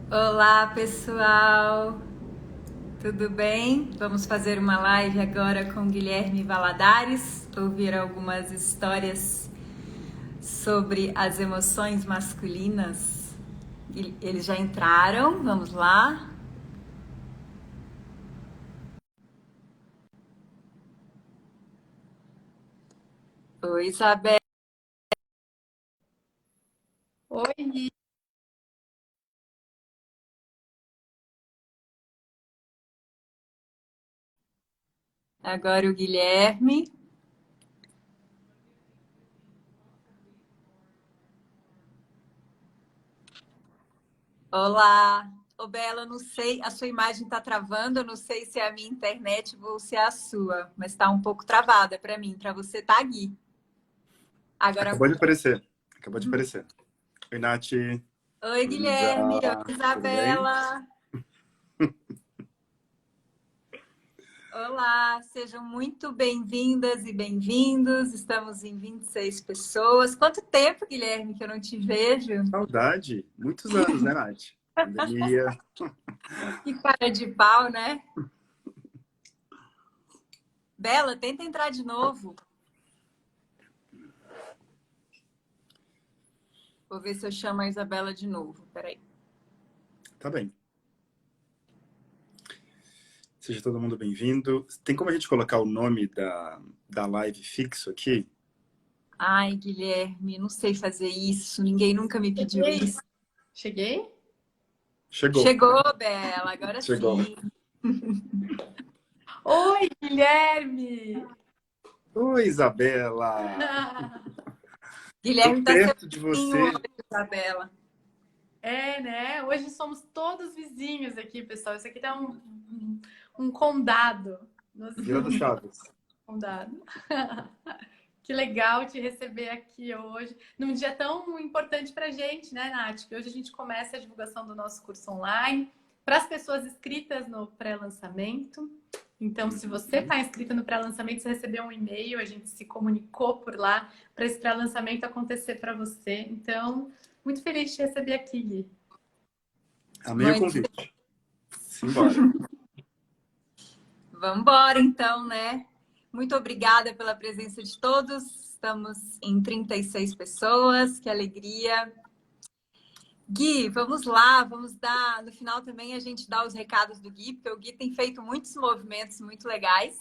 Olá, pessoal. Tudo bem? Vamos fazer uma live agora com Guilherme Valadares, ouvir algumas histórias sobre as emoções masculinas. Eles já entraram, vamos lá. Oi, Isabel. Oi, Agora o Guilherme. Olá. Ô, Bela, eu não sei, a sua imagem está travando, eu não sei se é a minha internet ou se é a sua, mas está um pouco travada para mim, para você tá, Gui. Agora, Acabou de aparecer. Acabou de aparecer. Oi, Nath. oi, Oi, Guilherme. Oi, Isa. Tudo bem? Isabela. Olá, sejam muito bem-vindas e bem-vindos. Estamos em 26 pessoas. Quanto tempo, Guilherme, que eu não te vejo? Saudade. Muitos anos, né, Nath? Pandemia. Que cara de pau, né? Bela, tenta entrar de novo. Vou ver se eu chamo a Isabela de novo. Peraí. Tá bem. Seja todo mundo bem-vindo. Tem como a gente colocar o nome da live fixo aqui? Ai, Guilherme, não sei fazer isso. Ninguém nunca me pediu cheguei. isso. Cheguei? Chegou. Chegou, Bela, agora Chegou. sim. Oi, Guilherme! Oi, Isabela. Tô Guilherme tá seu perto de vizinho hoje, você. Isabela. É, né? Hoje somos todos vizinhos aqui, pessoal. Isso aqui tá um condado. Nossa, Vila do Chaves. condado. Que legal te receber aqui hoje, num dia tão importante pra gente, né, Nath? Que hoje a gente começa a divulgação do nosso curso online para as pessoas inscritas no pré-lançamento. Então, se você está inscrita no pré-lançamento, você recebeu um e-mail, a gente se comunicou por lá para esse pré-lançamento acontecer para você. Então, muito feliz de te receber aqui, Gui. Amei o Muito. convite. Simbora. Vamos embora, então, né? Muito obrigada pela presença de todos. Estamos em 36 pessoas, que alegria. Gui, vamos lá, vamos dar. No final também a gente dá os recados do Gui, porque o Gui tem feito muitos movimentos muito legais.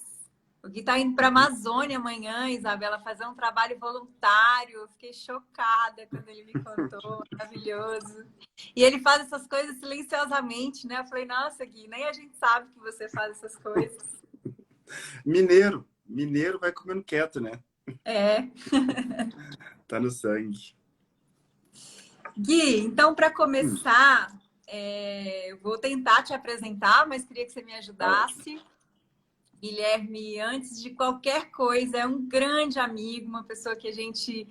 O Gui está indo para a Amazônia amanhã, Isabela, fazer um trabalho voluntário. Eu fiquei chocada quando ele me contou, maravilhoso. E ele faz essas coisas silenciosamente, né? Eu falei, nossa, Gui, nem a gente sabe que você faz essas coisas. Mineiro. Mineiro vai comendo quieto, né? É. Tá no sangue. Gui, então, para Hum, começar, eu vou tentar te apresentar, mas queria que você me tá ótimo. ajudasse. Guilherme, antes de qualquer coisa, é um grande amigo, uma pessoa que a gente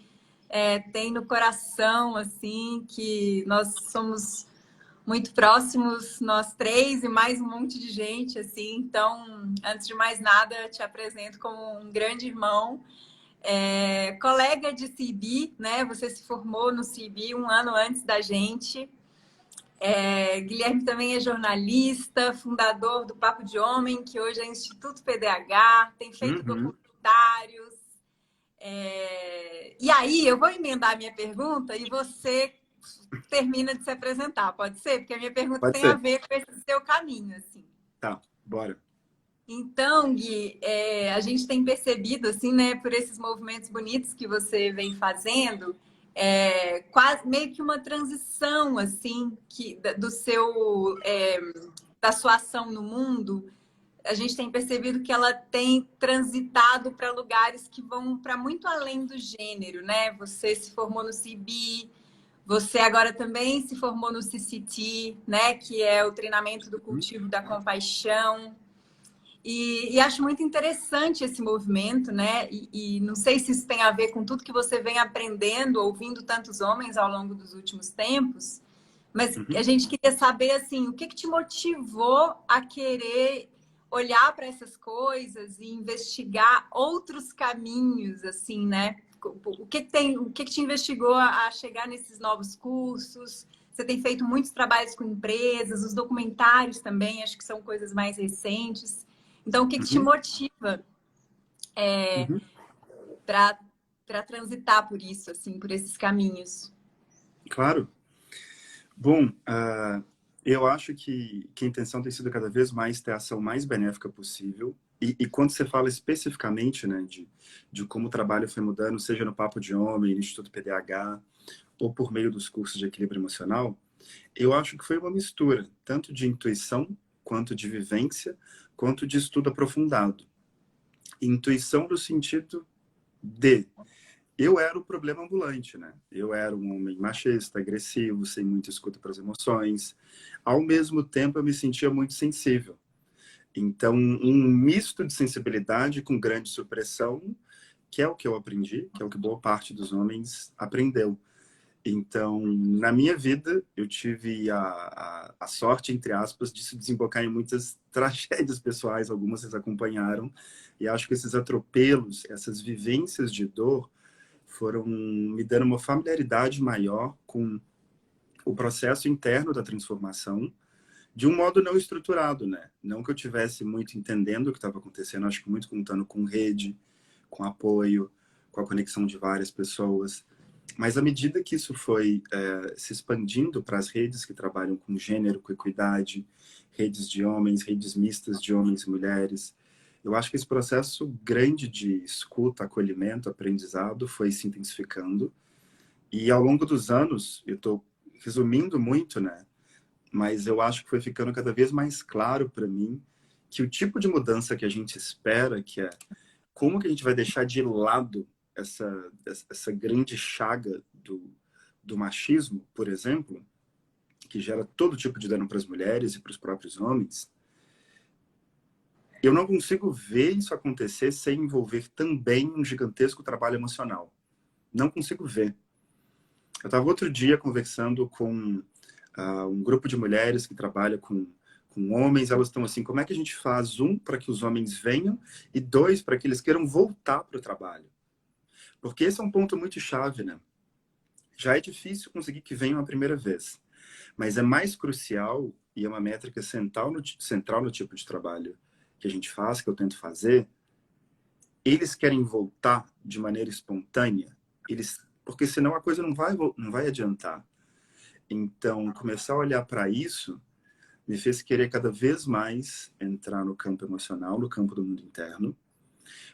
tem no coração, assim, que nós somos muito próximos, nós três e mais um monte de gente, assim. Então, antes de mais nada, te apresento como um grande irmão. Colega de CIB, né? Você se formou no CIB um ano antes da gente. Guilherme também é jornalista, fundador do Papo de Homem, que hoje é Instituto PDH, tem feito Uhum. documentários. E aí, eu vou emendar a minha pergunta e você termina de se apresentar, pode ser? Porque a minha pergunta Pode tem a ser. ver com esse seu caminho, assim. Tá, bora. Então, Gui, a gente tem percebido, assim, né, por esses movimentos bonitos que você vem fazendo, quase meio que uma transição, assim, do seu, da sua ação no mundo. A gente tem percebido que ela tem transitado para lugares que vão para muito além do gênero, né? Você se formou no CB, você agora também se formou no CCT, né? Que é o treinamento do Uhum. cultivo da compaixão. E acho muito interessante esse movimento, né? E não sei se isso tem a ver com tudo que você vem aprendendo, ouvindo tantos homens ao longo dos últimos tempos, mas a Uhum. gente queria saber, assim, o que te motivou a querer olhar para essas coisas e investigar outros caminhos, assim, né? O que te investigou a chegar nesses novos cursos? você tem feito muitos trabalhos com empresas, os documentários também, acho que são coisas mais recentes. Então, o que te motiva para transitar por isso, assim, por esses caminhos? Claro. Bom, eu acho que a intenção tem sido cada vez mais ter a ação mais benéfica possível. E quando você fala especificamente, né, de como o trabalho foi mudando, seja no Papo de Homem, no Instituto PDH, ou por meio dos cursos de equilíbrio emocional, eu acho que foi uma mistura, tanto de intuição, quanto de vivência, quanto de estudo aprofundado. Intuição no sentido de eu era o problema ambulante, né? Eu era um homem machista, agressivo, sem muita escuta para as emoções. Ao mesmo tempo, eu me sentia muito sensível. Então, um misto de sensibilidade com grande supressão, que é o que eu aprendi, que é o que boa parte dos homens aprendeu. Então, na minha vida, eu tive a sorte, entre aspas, de se desembocar em muitas tragédias pessoais, algumas vocês acompanharam, e acho que esses atropelos, essas vivências de dor, foram me dando uma familiaridade maior com o processo interno da transformação, de um modo não estruturado, né? Não que eu tivesse muito entendendo o que estava acontecendo, acho que muito contando com rede, com apoio, com a conexão de várias pessoas. Mas à medida que isso foi se expandindo para as redes que trabalham com gênero, com equidade, redes de homens, redes mistas de homens e mulheres, eu acho que esse processo grande de escuta, acolhimento, aprendizado foi se intensificando. E ao longo dos anos, eu estou resumindo muito, né? Mas eu acho que foi ficando cada vez mais claro para mim que o tipo de mudança que a gente espera, que é como que a gente vai deixar de lado essa grande chaga do machismo, por exemplo, que gera todo tipo de dano para as mulheres e para os próprios homens, eu não consigo ver isso acontecer sem envolver também um gigantesco trabalho emocional. Não consigo ver. Eu estava outro dia conversando com um grupo de mulheres que trabalha com homens. Elas estão assim, como é que a gente faz, um, para que os homens venham, e dois, para que eles queiram voltar para o trabalho? Porque esse é um ponto muito chave, né? Já é difícil conseguir que venham a primeira vez, mas é mais crucial, e é uma métrica central no tipo de trabalho que a gente faz, que eu tento fazer, eles querem voltar de maneira espontânea, porque senão a coisa não vai adiantar. Então, começar a olhar para isso me fez querer cada vez mais entrar no campo emocional, no campo do mundo interno,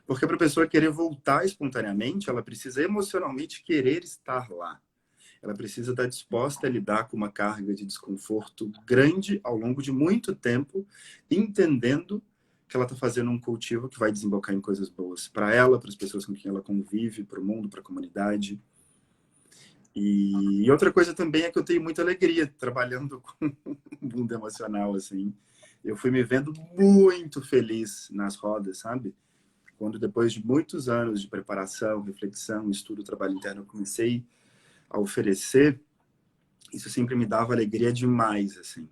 porque para a pessoa querer voltar espontaneamente, ela precisa emocionalmente querer estar lá. Ela precisa estar disposta a lidar com uma carga de desconforto grande ao longo de muito tempo, entendendo que ela está fazendo um cultivo que vai desembocar em coisas boas para ela, para as pessoas com quem ela convive, para o mundo, para a comunidade. E outra coisa também é que eu tenho muita alegria trabalhando com o mundo emocional, assim. Eu fui me vendo muito feliz nas rodas, sabe? Quando depois de muitos anos de preparação, reflexão, estudo, trabalho interno, eu comecei a oferecer, isso sempre me dava alegria demais, assim.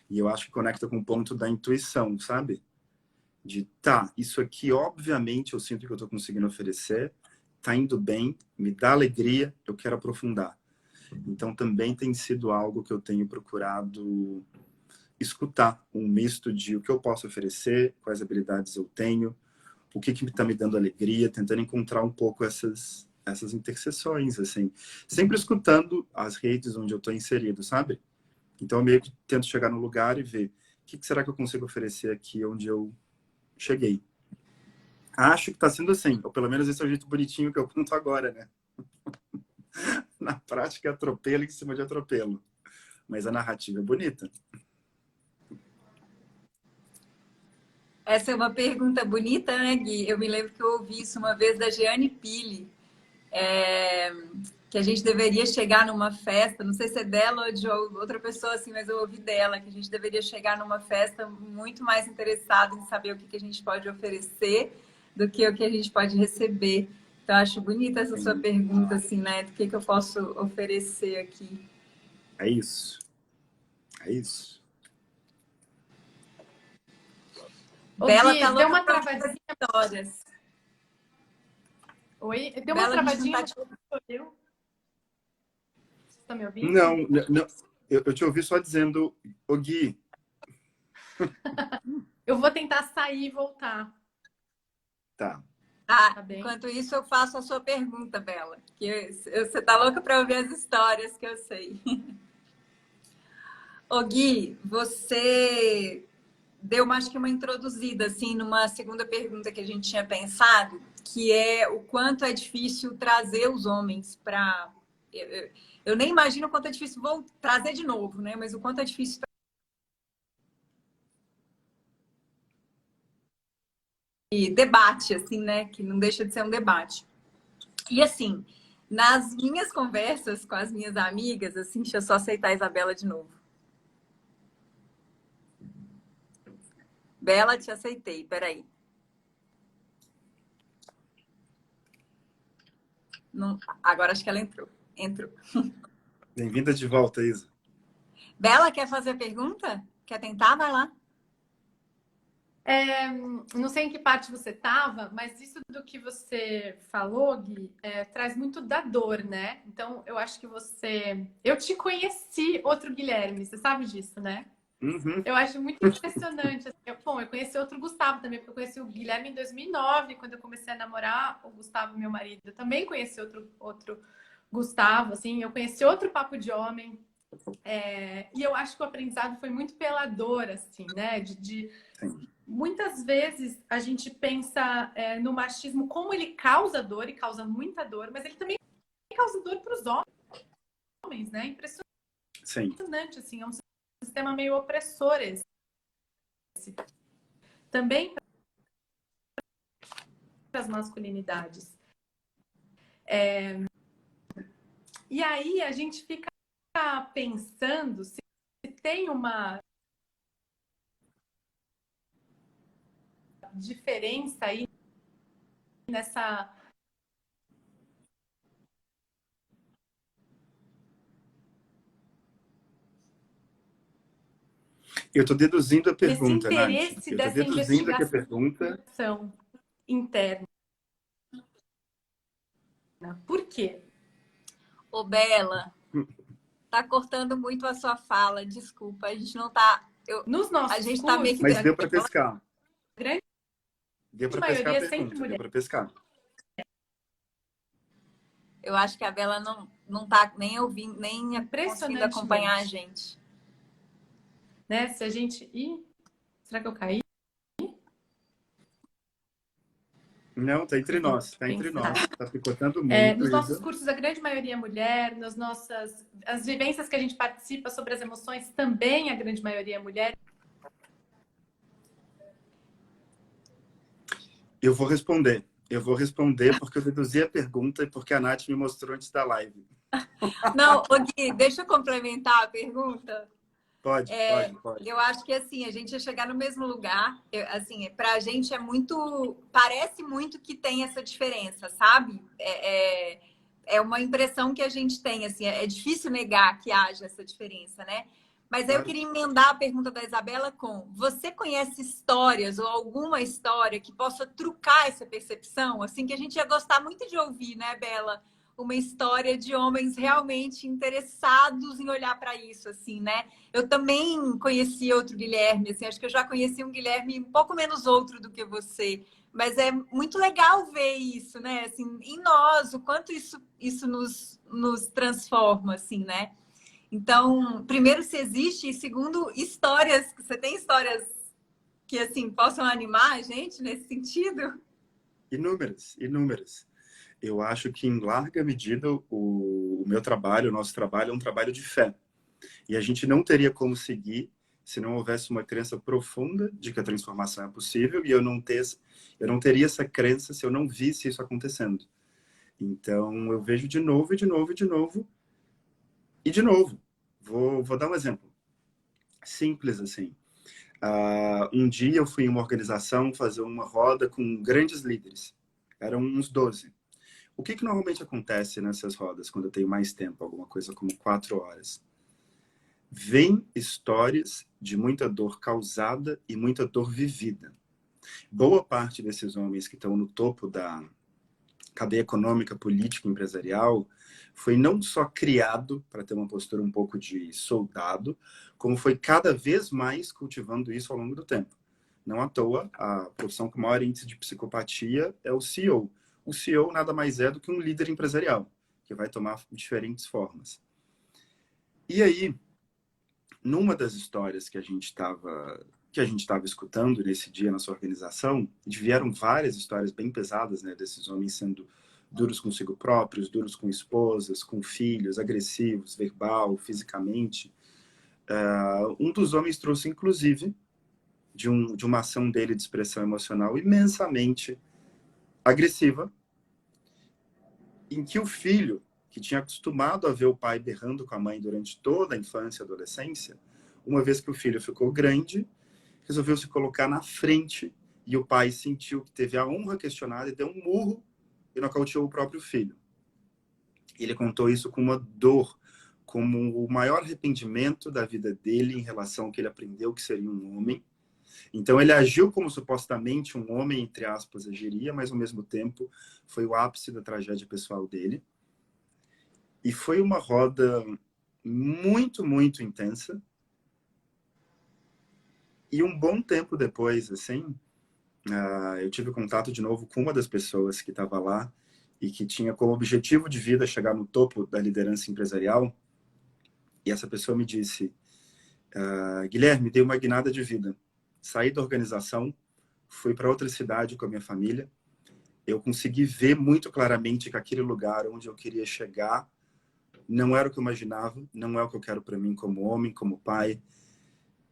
E eu acho que conecta com o ponto da intuição, sabe? De, isso aqui, obviamente, eu sinto que eu estou conseguindo oferecer, tá indo bem, me dá alegria, eu quero aprofundar. Então, também tem sido algo que eu tenho procurado escutar, um misto de o que eu posso oferecer, quais habilidades eu tenho, o que está me dando alegria, tentando encontrar um pouco essas interseções, assim. Sempre escutando as redes onde eu estou inserido, sabe? Então, eu meio que tento chegar no lugar e ver o que será que eu consigo oferecer aqui onde eu cheguei. Acho que está sendo assim, ou pelo menos esse é o jeito bonitinho que eu conto agora, né? Na prática, é atropelo em cima de atropelo. Mas a narrativa é bonita. Essa é uma pergunta bonita, né, Gui? Eu me lembro que eu ouvi isso uma vez da Jeane Pili, que a gente deveria chegar numa festa, não sei se é dela ou de outra pessoa, assim, mas eu ouvi dela, que a gente deveria chegar numa festa muito mais interessado em saber o que a gente pode oferecer do que o que a gente pode receber. Então, acho bonita essa sua pergunta, assim, né? Do que eu posso oferecer aqui. É isso. É isso. Bela Gui, tá deu louca uma pra travadinha. histórias. Oi? Deu uma Bela, a gente não travadinha. tá te... Você tá me ouvindo? Não, Eu te ouvi só dizendo, ô Gui. Eu vou tentar sair e voltar. Tá. Ah, Tá bem? enquanto isso, eu faço a sua pergunta, Bela. Você tá louca para ouvir as histórias que eu sei. Ô Gui, você deu acho que uma introduzida assim numa segunda pergunta que a gente tinha pensado, que é o quanto é difícil trazer os homens para. Eu nem imagino o quanto é difícil vou trazer de novo, né? Mas o quanto é difícil e debate, assim, né? Que não deixa de ser um debate. E assim, nas minhas conversas com as minhas amigas, assim, deixa eu só aceitar a Isabela de novo. Bela, te aceitei, peraí. Não, agora acho que ela entrou. Entrou. Bem-vinda de volta, Isa. Bela, quer fazer a pergunta? Quer tentar? Vai lá. Não sei em que parte você estava, mas isso do que você falou, Gui, traz muito da dor, né? Então, eu acho que você... Eu te conheci outro Guilherme, você sabe disso, né? Uhum. Eu acho muito impressionante. Eu conheci outro Gustavo também, porque eu conheci o Guilherme em 2009, quando eu comecei a namorar o Gustavo, meu marido. Eu também conheci outro Gustavo, assim. Eu conheci outro papo de homem. E eu acho que o aprendizado foi muito pela dor, assim, né? Sim. Muitas vezes a gente pensa no machismo como ele causa dor e causa muita dor, mas ele também causa dor para os homens, né? Impressionante, Sim. assim, é um sistema meio opressor esse. Também para as masculinidades. E aí a gente fica pensando se tem uma diferença aí nessa... Eu estou deduzindo a nesse pergunta, Nath. interesse Eu estou dessa deduzindo que a investigação pergunta... interna. Por quê? Ô, Bela, tá cortando muito a sua fala. Desculpa, a gente não tá... Nos A nossos gente tá meio que... Mas cursos, deu para pescar. a grande Deu para pescar a maioria é sempre pergunta. Deu mulher. para pescar. Eu acho que a Bela não tá nem ouvindo, nem conseguindo acompanhar a gente. Né? Se a gente... Ih, será que eu caí? Não, tá entre nós. Tá entre nós. Tá picotando muito, Nos nossos Isa. cursos, a grande maioria é mulher. As vivências que a gente participa sobre as emoções, também a grande maioria é mulher. Eu vou responder. Eu vou responder porque eu deduzi a pergunta e porque a Nath me mostrou antes da live. Não, ô Gui, deixa eu complementar a pergunta. Pode. Eu acho que assim, a gente ia chegar no mesmo lugar. Assim, para a gente é muito. Parece muito que tem essa diferença, sabe? É uma impressão que a gente tem, assim, é difícil negar que haja essa diferença, né? Mas aí eu Claro. queria emendar a pergunta da Isabela com: você conhece histórias ou alguma história que possa trucar essa percepção? Assim, que a gente ia gostar muito de ouvir, né, Bela? Uma história de homens realmente interessados em olhar para isso, assim, né? Eu também conheci outro Guilherme, assim, acho que eu já conheci um Guilherme um pouco menos outro do que você, mas é muito legal ver isso, né? Assim, em nós, o quanto isso nos transforma, assim, né? Então, primeiro, se existe, e segundo, histórias, você tem histórias que, assim, possam animar a gente nesse sentido? Inúmeras. Eu acho que, em larga medida, o meu trabalho, o nosso trabalho, é um trabalho de fé. E a gente não teria como seguir se não houvesse uma crença profunda de que a transformação é possível, e eu não teria essa crença se eu não visse isso acontecendo. Então, eu vejo de novo, e de novo, e de novo, e de novo. Vou dar um exemplo. Simples assim. Um dia eu fui em uma organização fazer uma roda com grandes líderes. Eram uns 12. O que normalmente acontece nessas rodas, quando eu tenho mais tempo, alguma coisa como 4 horas? Vem histórias de muita dor causada e muita dor vivida. Boa parte desses homens que estão no topo cadeia econômica, política, empresarial, foi não só criado para ter uma postura um pouco de soldado, como foi cada vez mais cultivando isso ao longo do tempo. Não à toa, a profissão com maior índice de psicopatia é o CEO. O CEO nada mais é do que um líder empresarial, que vai tomar diferentes formas. E aí, numa das histórias que a gente estava escutando nesse dia na sua organização, vieram várias histórias bem pesadas, né, desses homens sendo duros consigo próprios, duros com esposas, com filhos, agressivos, verbal, fisicamente. Um dos homens trouxe, inclusive, de uma ação dele de expressão emocional imensamente agressiva, em que o filho, que tinha acostumado a ver o pai berrando com a mãe durante toda a infância e adolescência, uma vez que o filho ficou grande, resolveu se colocar na frente e o pai sentiu que teve a honra questionada e deu um murro e nocauteou o próprio filho. Ele contou isso com uma dor, como o maior arrependimento da vida dele em relação ao que ele aprendeu que seria um homem. Então ele agiu como supostamente um homem, entre aspas, agiria, mas ao mesmo tempo foi o ápice da tragédia pessoal dele. E foi uma roda muito, muito intensa. E um bom tempo depois, assim, eu tive contato de novo com uma das pessoas que estava lá e que tinha como objetivo de vida chegar no topo da liderança empresarial. E essa pessoa me disse, Guilherme, dei uma guinada de vida. Saí da organização, fui para outra cidade com a minha família. Eu consegui ver muito claramente que aquele lugar onde eu queria chegar não era o que eu imaginava, não é o que eu quero para mim como homem, como pai.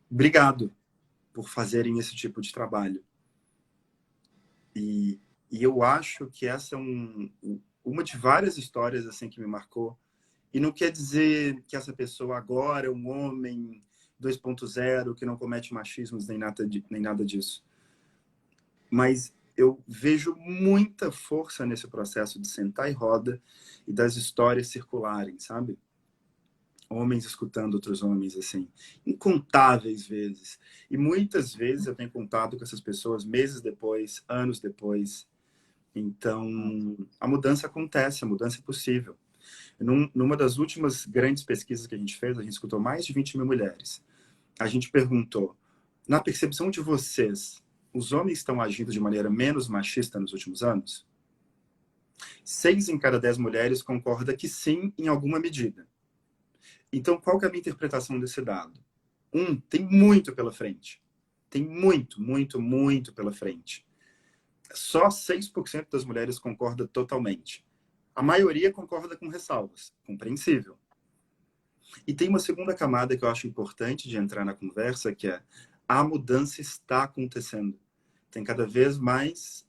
Obrigado por fazerem esse tipo de trabalho. E eu acho que essa é uma de várias histórias assim que me marcou. E não quer dizer que essa pessoa agora é um homem 2.0, que não comete machismos nem nada disso. Mas eu vejo muita força nesse processo de sentar em roda e das histórias circularem, sabe? Homens escutando outros homens, assim, incontáveis vezes. E muitas vezes eu tenho contato com essas pessoas meses depois, anos depois. Então, a mudança acontece, a mudança é possível. Numa das últimas grandes pesquisas que a gente fez, a gente escutou mais de 20 mil mulheres. A gente perguntou, na percepção de vocês, os homens estão agindo de maneira menos machista nos últimos anos? 6 em cada 10 mulheres concorda que sim, em alguma medida. Então, qual que é a minha interpretação desse dado? Tem muito pela frente. Tem muito, muito, muito pela frente. Só 6% das mulheres concorda totalmente. A maioria concorda com ressalvas. Compreensível. E tem uma segunda camada que eu acho importante de entrar na conversa, que é a mudança está acontecendo. Tem cada vez mais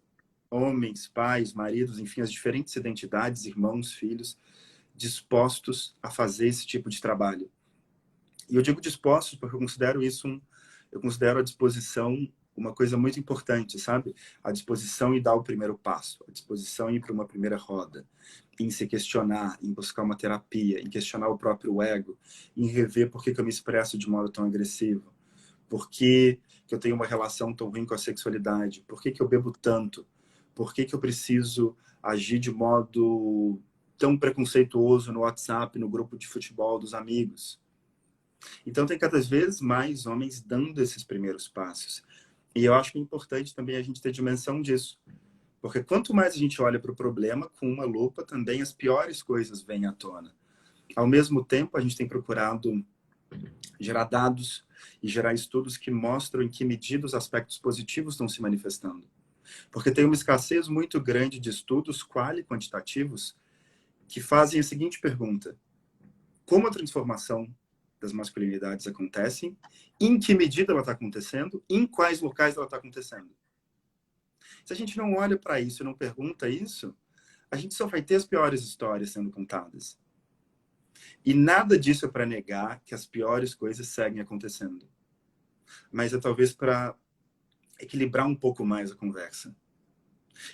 homens, pais, maridos, enfim, as diferentes identidades, irmãos, filhos, dispostos a fazer esse tipo de trabalho. E eu digo dispostos porque eu considero a disposição uma coisa muito importante, sabe? A disposição em dar o primeiro passo, a disposição em ir para uma primeira roda, em se questionar, em buscar uma terapia, em questionar o próprio ego, em rever por que eu me expresso de modo tão agressivo, por que eu tenho uma relação tão ruim com a sexualidade, por que eu bebo tanto, por que eu preciso agir de modo tão preconceituoso no WhatsApp, no grupo de futebol dos amigos. Então tem cada vez mais homens dando esses primeiros passos. E eu acho que é importante também a gente ter dimensão disso. Porque quanto mais a gente olha para o problema com uma lupa, também as piores coisas vêm à tona. Ao mesmo tempo, a gente tem procurado gerar dados e gerar estudos que mostram em que medida os aspectos positivos estão se manifestando. Porque tem uma escassez muito grande de estudos quantitativos que fazem a seguinte pergunta: como a transformação das masculinidades acontece, em que medida ela está acontecendo, em quais locais ela está acontecendo. Se a gente não olha para isso e não pergunta isso, a gente só vai ter as piores histórias sendo contadas. E nada disso é para negar que as piores coisas seguem acontecendo. Mas é talvez para equilibrar um pouco mais a conversa.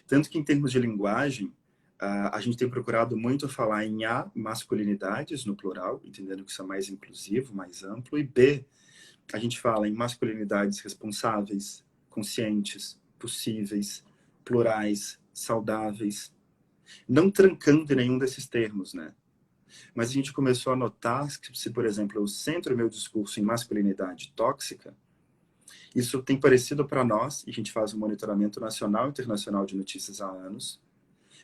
Tanto que em termos de linguagem, a gente tem procurado muito falar em A, masculinidades, no plural, entendendo que isso é mais inclusivo, mais amplo, e B, a gente fala em masculinidades responsáveis, conscientes, possíveis, plurais, saudáveis. Não trancando em nenhum desses termos, né? Mas a gente começou a notar que, se, por exemplo, eu centro meu discurso em masculinidade tóxica, isso tem parecido para nós, e a gente faz um monitoramento nacional e internacional de notícias há anos,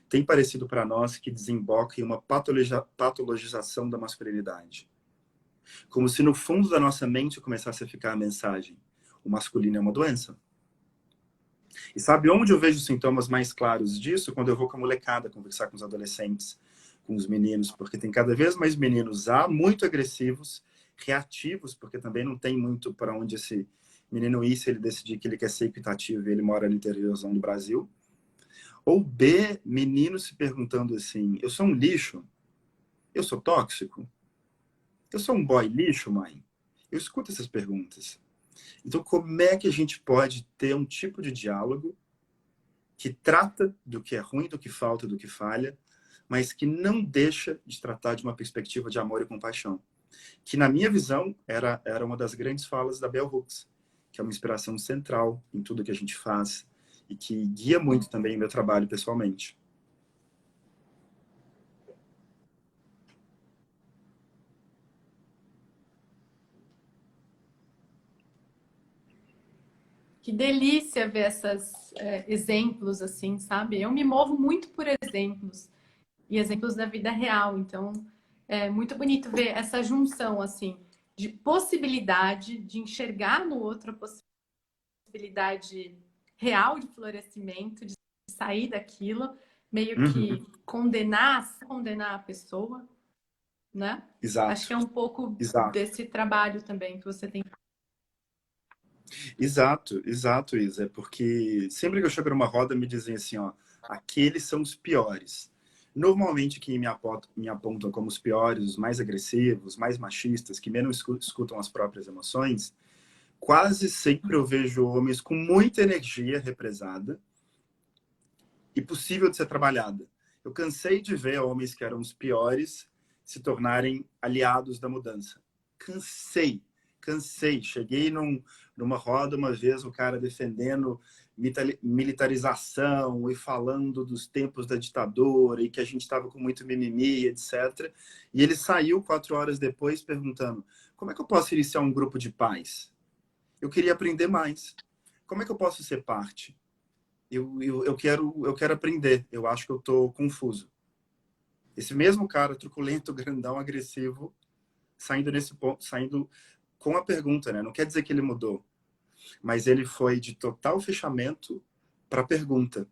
tem parecido para nós que desemboca em uma patologização da masculinidade. Como se no fundo da nossa mente começasse a ficar a mensagem: o masculino é uma doença. E sabe onde eu vejo os sintomas mais claros disso? Quando eu vou com a molecada conversar com os adolescentes, com os meninos, porque tem cada vez mais meninos A, muito agressivos, reativos, porque também não tem muito para onde esse menino ir se ele decidir que ele quer ser equitativo e ele mora no interiorzão do Brasil. Ou B, meninos se perguntando assim: eu sou um lixo? Eu sou tóxico? Eu sou um boy lixo, mãe? Eu escuto essas perguntas. Então, como é que a gente pode ter um tipo de diálogo que trata do que é ruim, do que falta, do que falha, mas que não deixa de tratar de uma perspectiva de amor e compaixão? Que, na minha visão, era uma das grandes falas da Bell Hooks, que é uma inspiração central em tudo que a gente faz e que guia muito também o meu trabalho pessoalmente. Que delícia ver esses exemplos assim, sabe? Eu me movo muito por exemplos e exemplos da vida real. Então, é muito bonito ver essa junção assim de possibilidade de enxergar no outro a possibilidade real de florescimento, de sair daquilo, meio que condenar a pessoa, né? Acho Exato, que é um pouco exato. desse trabalho também que você tem. Exato, exato, Isa. É porque sempre que eu chego numa roda me dizem assim, ó, aqueles são os piores. Normalmente quem me apontam como os piores, os mais agressivos, mais machistas, que menos escutam as próprias emoções, quase sempre eu vejo homens com muita energia represada e possível de ser trabalhada. Eu cansei de ver homens que eram os piores se tornarem aliados da mudança. Cansei, cansei. Cheguei numa roda uma vez, o cara defendendo militarização e falando dos tempos da ditadura e que a gente estava com muito mimimi, etc. E ele saiu 4 horas depois perguntando: como é que eu posso iniciar um grupo de paz? Eu queria aprender mais. Como é que eu posso ser parte? Eu quero aprender. Eu acho que eu estou confuso. Esse mesmo cara, truculento, grandão, agressivo, saindo nesse ponto, saindo com a pergunta, né? Não quer dizer que ele mudou, mas ele foi de total fechamento para a pergunta.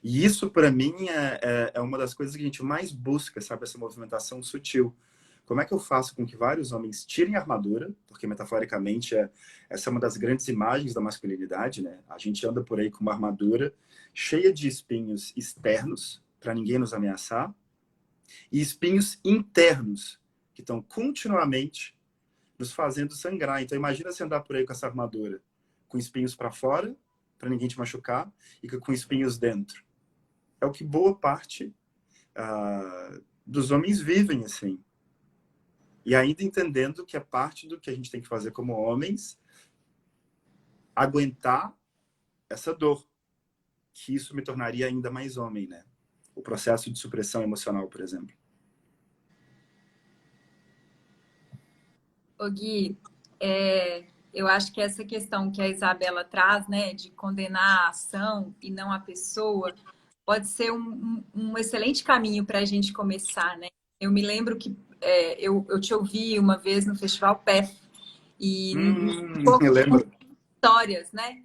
E isso, para mim, é uma das coisas que a gente mais busca, sabe? Essa movimentação sutil. Como é que eu faço com que vários homens tirem a armadura? Porque, metaforicamente, essa é uma das grandes imagens da masculinidade, né? A gente anda por aí com uma armadura cheia de espinhos externos, para ninguém nos ameaçar, e espinhos internos, que estão continuamente nos fazendo sangrar. Então, imagina você andar por aí com essa armadura, com espinhos para fora, para ninguém te machucar, e com espinhos dentro. É o que boa parte dos homens vivem, assim. E ainda entendendo que é parte do que a gente tem que fazer como homens, aguentar essa dor, que isso me tornaria ainda mais homem, né? O processo de supressão emocional, por exemplo. Ô Gui, eu acho que essa questão que a Isabela traz, né, de condenar a ação e não a pessoa, pode ser um excelente caminho para a gente começar, né? Eu me lembro que eu te ouvi uma vez no Festival PEF e um pouco eu lembro. histórias, né?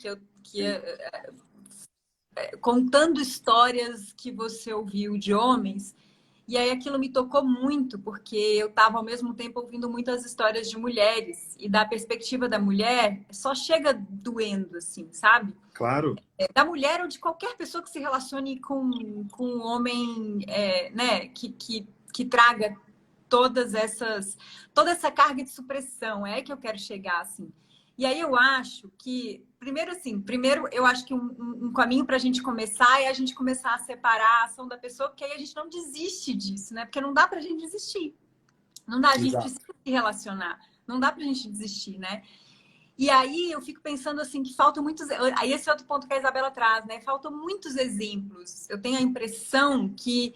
Contando histórias que você ouviu de homens. E aí aquilo me tocou muito, porque eu estava ao mesmo tempo ouvindo muitas histórias de mulheres. E da perspectiva da mulher, só chega doendo, assim, sabe? Claro. Da mulher ou de qualquer pessoa que se relacione com um homem, né? Que traga toda essa carga de supressão. É que eu quero chegar, assim. E aí eu acho que, primeiro eu acho que um caminho para a gente começar é a gente começar a separar a ação da pessoa, porque aí a gente não desiste disso, né? Porque não dá para a gente desistir. Não dá, a gente precisa se relacionar. Não dá para a gente desistir, né? E aí eu fico pensando assim que faltam muitos. Aí esse outro ponto que a Isabela traz, né? Faltam muitos exemplos. Eu tenho a impressão que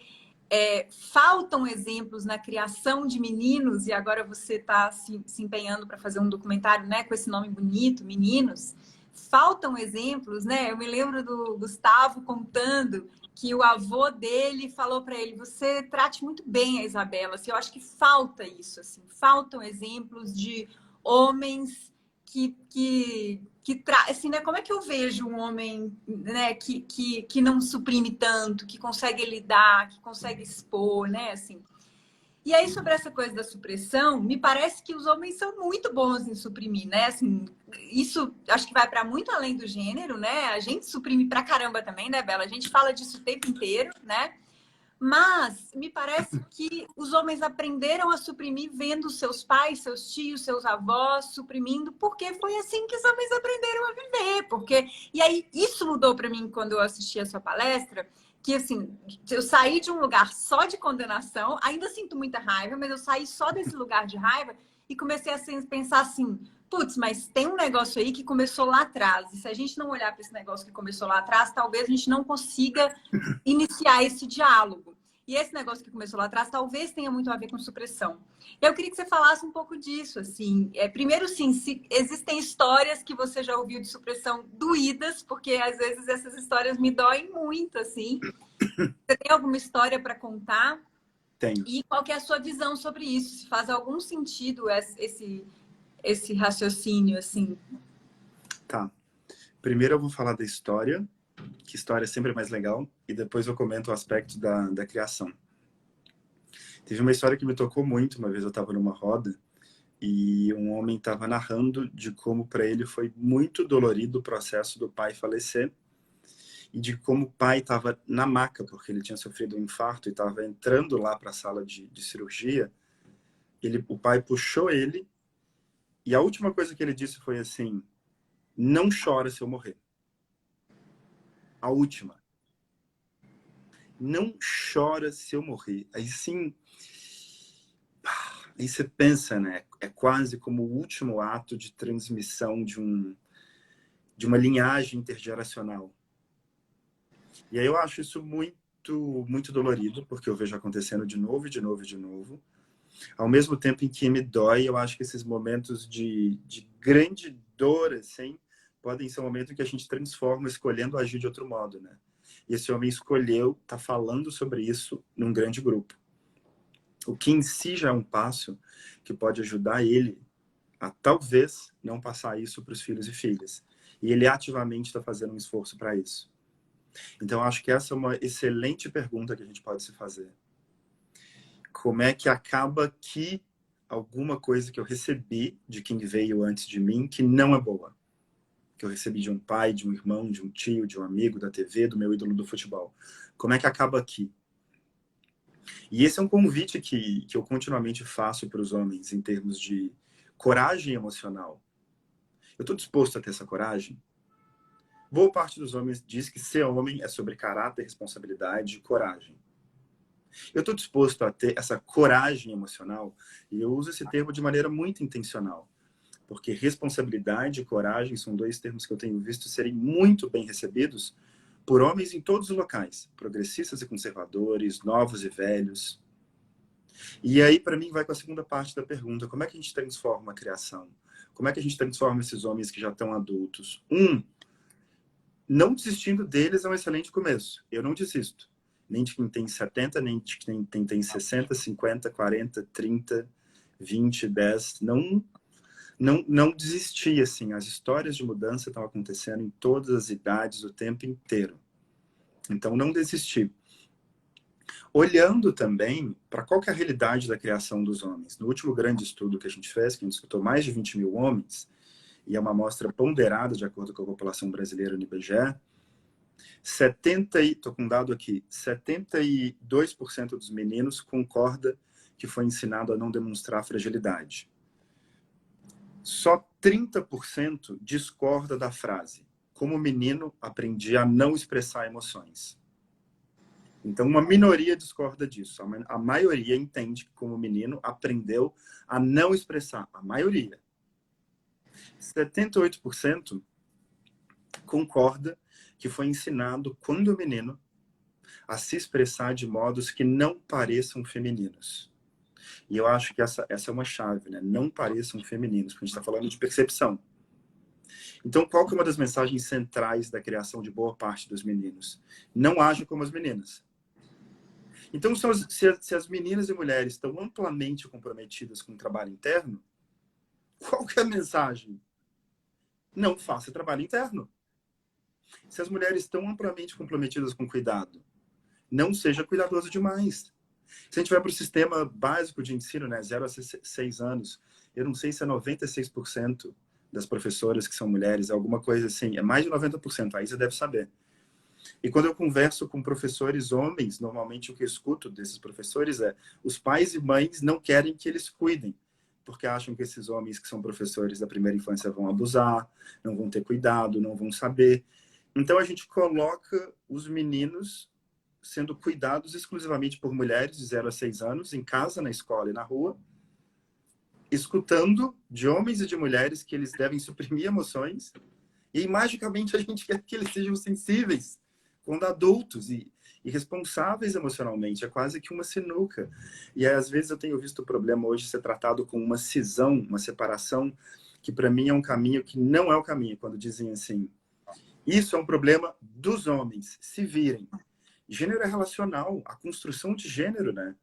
faltam exemplos na criação de meninos, e agora você está se empenhando para fazer um documentário, né, com esse nome bonito, Meninos. Faltam exemplos, né? Eu me lembro do Gustavo contando que o avô dele falou para ele: você trate muito bem a Isabela. Assim, eu acho que falta isso, assim, faltam exemplos de homens assim, né? Como é que eu vejo um homem, né, que não suprime tanto, que consegue lidar, que consegue expor, né? Assim. E aí, sobre essa coisa da supressão, me parece que os homens são muito bons em suprimir, né? Assim, isso acho que vai para muito além do gênero, né? A gente suprime pra caramba também, né, Bela? A gente fala disso o tempo inteiro, né? Mas me parece que os homens aprenderam a suprimir vendo seus pais, seus tios, seus avós suprimindo, porque foi assim que os homens aprenderam a viver. E aí isso mudou para mim quando eu assisti a sua palestra, que assim, eu saí de um lugar só de condenação, ainda sinto muita raiva, mas eu saí só desse lugar de raiva e comecei a pensar assim: putz, mas tem um negócio aí que começou lá atrás. E se a gente não olhar para esse negócio que começou lá atrás, talvez a gente não consiga iniciar esse diálogo. E esse negócio que começou lá atrás talvez tenha muito a ver com supressão. Eu queria que você falasse um pouco disso, assim. Primeiro, sim, se existem histórias que você já ouviu de supressão doídas, porque às vezes essas histórias me doem muito, assim. Você tem alguma história para contar? Tenho. E qual que é a sua visão sobre isso? Se faz algum sentido esse raciocínio, assim? Tá. Primeiro eu vou falar da história, que história é sempre mais legal, e depois eu comento o aspecto da criação. Teve uma história que me tocou muito. Uma vez eu estava numa roda e um homem estava narrando de como para ele foi muito dolorido o processo do pai falecer e de como o pai estava na maca, porque ele tinha sofrido um infarto e estava entrando lá para a sala de cirurgia. O pai puxou ele e a última coisa que ele disse foi assim: não chora se eu morrer. A última. Não chora se eu morrer. Aí sim, aí você pensa, né? É quase como o último ato de transmissão de uma linhagem intergeracional. E aí eu acho isso muito dolorido, porque eu vejo acontecendo de novo, de novo, de novo. Ao mesmo tempo em que me dói, eu acho que esses momentos de grande dor, assim, podem ser um momento em que a gente transforma, escolhendo agir de outro modo, né? E esse homem escolheu estar falando sobre isso num grande grupo. O que em si já é um passo que pode ajudar ele a talvez não passar isso para os filhos e filhas. E ele ativamente está fazendo um esforço para isso. Então, acho que essa é uma excelente pergunta que a gente pode se fazer. Como é que acaba que alguma coisa que eu recebi de quem veio antes de mim que não é boa? Que eu recebi de um pai, de um irmão, de um tio, de um amigo, da TV, do meu ídolo do futebol. Como é que acaba aqui? E esse é um convite que eu continuamente faço para os homens em termos de coragem emocional. Eu estou disposto a ter essa coragem? Boa parte dos homens diz que ser homem é sobre caráter, responsabilidade e coragem. Eu estou disposto a ter essa coragem emocional, e eu uso esse termo de maneira muito intencional, porque responsabilidade e coragem são dois termos que eu tenho visto serem muito bem recebidos por homens em todos os locais, progressistas e conservadores, novos e velhos. E aí, para mim, vai com a segunda parte da pergunta: como é que a gente transforma a criação? Como é que a gente transforma esses homens que já estão adultos? Não desistindo deles é um excelente começo. Eu não desisto. Nem de quem tem 70, nem de quem tem 60, 50, 40, 30, 20, 10. Não desistir, assim. As histórias de mudança estão acontecendo em todas as idades, o tempo inteiro. Então, não desistir. Olhando também para qual que é a realidade da criação dos homens. No último grande estudo que a gente fez, que a gente escutou mais de 20 mil homens, e é uma amostra ponderada de acordo com a população brasileira no IBGE, estou com um dado aqui, 72% dos meninos concorda que foi ensinado a não demonstrar fragilidade. Só 30% discorda da frase: como menino, aprendi a não expressar emoções. Então, uma minoria discorda disso. A maioria entende que, como menino, aprendeu a não expressar. A maioria. 78% concorda que foi ensinado, quando menino, a se expressar de modos que não pareçam femininos. E eu acho que essa é uma chave, né? Não pareçam femininos, porque a gente está falando de percepção. Então, qual que é uma das mensagens centrais da criação de boa parte dos meninos? Não ajam como as meninas. Então, se as meninas e mulheres estão amplamente comprometidas com o trabalho interno, qual que é a mensagem? Não faça trabalho interno. Se as mulheres estão amplamente comprometidas com cuidado, não seja cuidadoso demais. Se a gente vai para o sistema básico de ensino, né, 0 a 6 anos, eu não sei se é 96% das professoras que são mulheres, alguma coisa assim, é mais de 90%, aí você deve saber. E quando eu converso com professores homens, normalmente o que eu escuto desses professores é: os pais e mães não querem que eles cuidem, porque acham que esses homens que são professores da primeira infância vão abusar, não vão ter cuidado, não vão saber. Então a gente coloca os meninos sendo cuidados exclusivamente por mulheres de 0 a 6 anos, em casa, na escola e na rua, escutando de homens e de mulheres que eles devem suprimir emoções, e magicamente a gente quer que eles sejam sensíveis quando adultos e responsáveis emocionalmente. É quase que uma sinuca. E às vezes eu tenho visto o problema hoje ser tratado com uma cisão, uma separação, que para mim é um caminho que não é o caminho, quando dizem assim: isso é um problema dos homens, se virem. Gênero é relacional, a construção de gênero, né?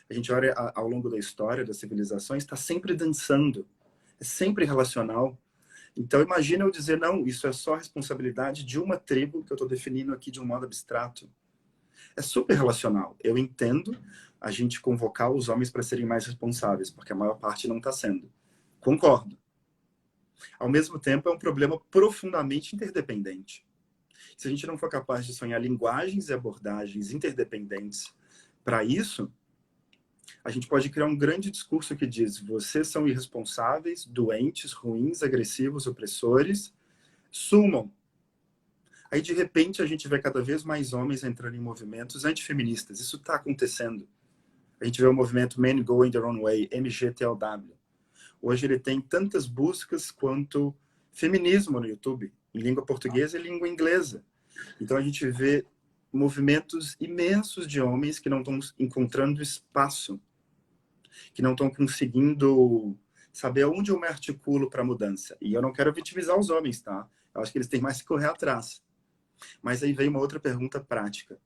A gente olha ao longo da história das civilizações, está sempre dançando, é sempre relacional. Então imagina eu dizer: não, isso é só responsabilidade de uma tribo, que eu estou definindo aqui de um modo abstrato. É super relacional. Eu entendo a gente convocar os homens para serem mais responsáveis, porque a maior parte não está sendo. Concordo. Ao mesmo tempo, é um problema profundamente interdependente. Se a gente não for capaz de sonhar linguagens e abordagens interdependentes para isso, a gente pode criar um grande discurso que diz: vocês são irresponsáveis, doentes, ruins, agressivos, opressores, sumam. Aí, de repente, a gente vê cada vez mais homens entrando em movimentos antifeministas. Isso está acontecendo. A gente vê o movimento Men Going Their Own Way, MGTLW. Hoje ele tem tantas buscas quanto feminismo no YouTube, em língua portuguesa e língua inglesa. Então a gente vê movimentos imensos de homens que não estão encontrando espaço, que não estão conseguindo saber onde eu me articulo para a mudança. E eu não quero vitimizar os homens, tá? Eu acho que eles têm mais que correr atrás. Mas aí vem uma outra pergunta prática: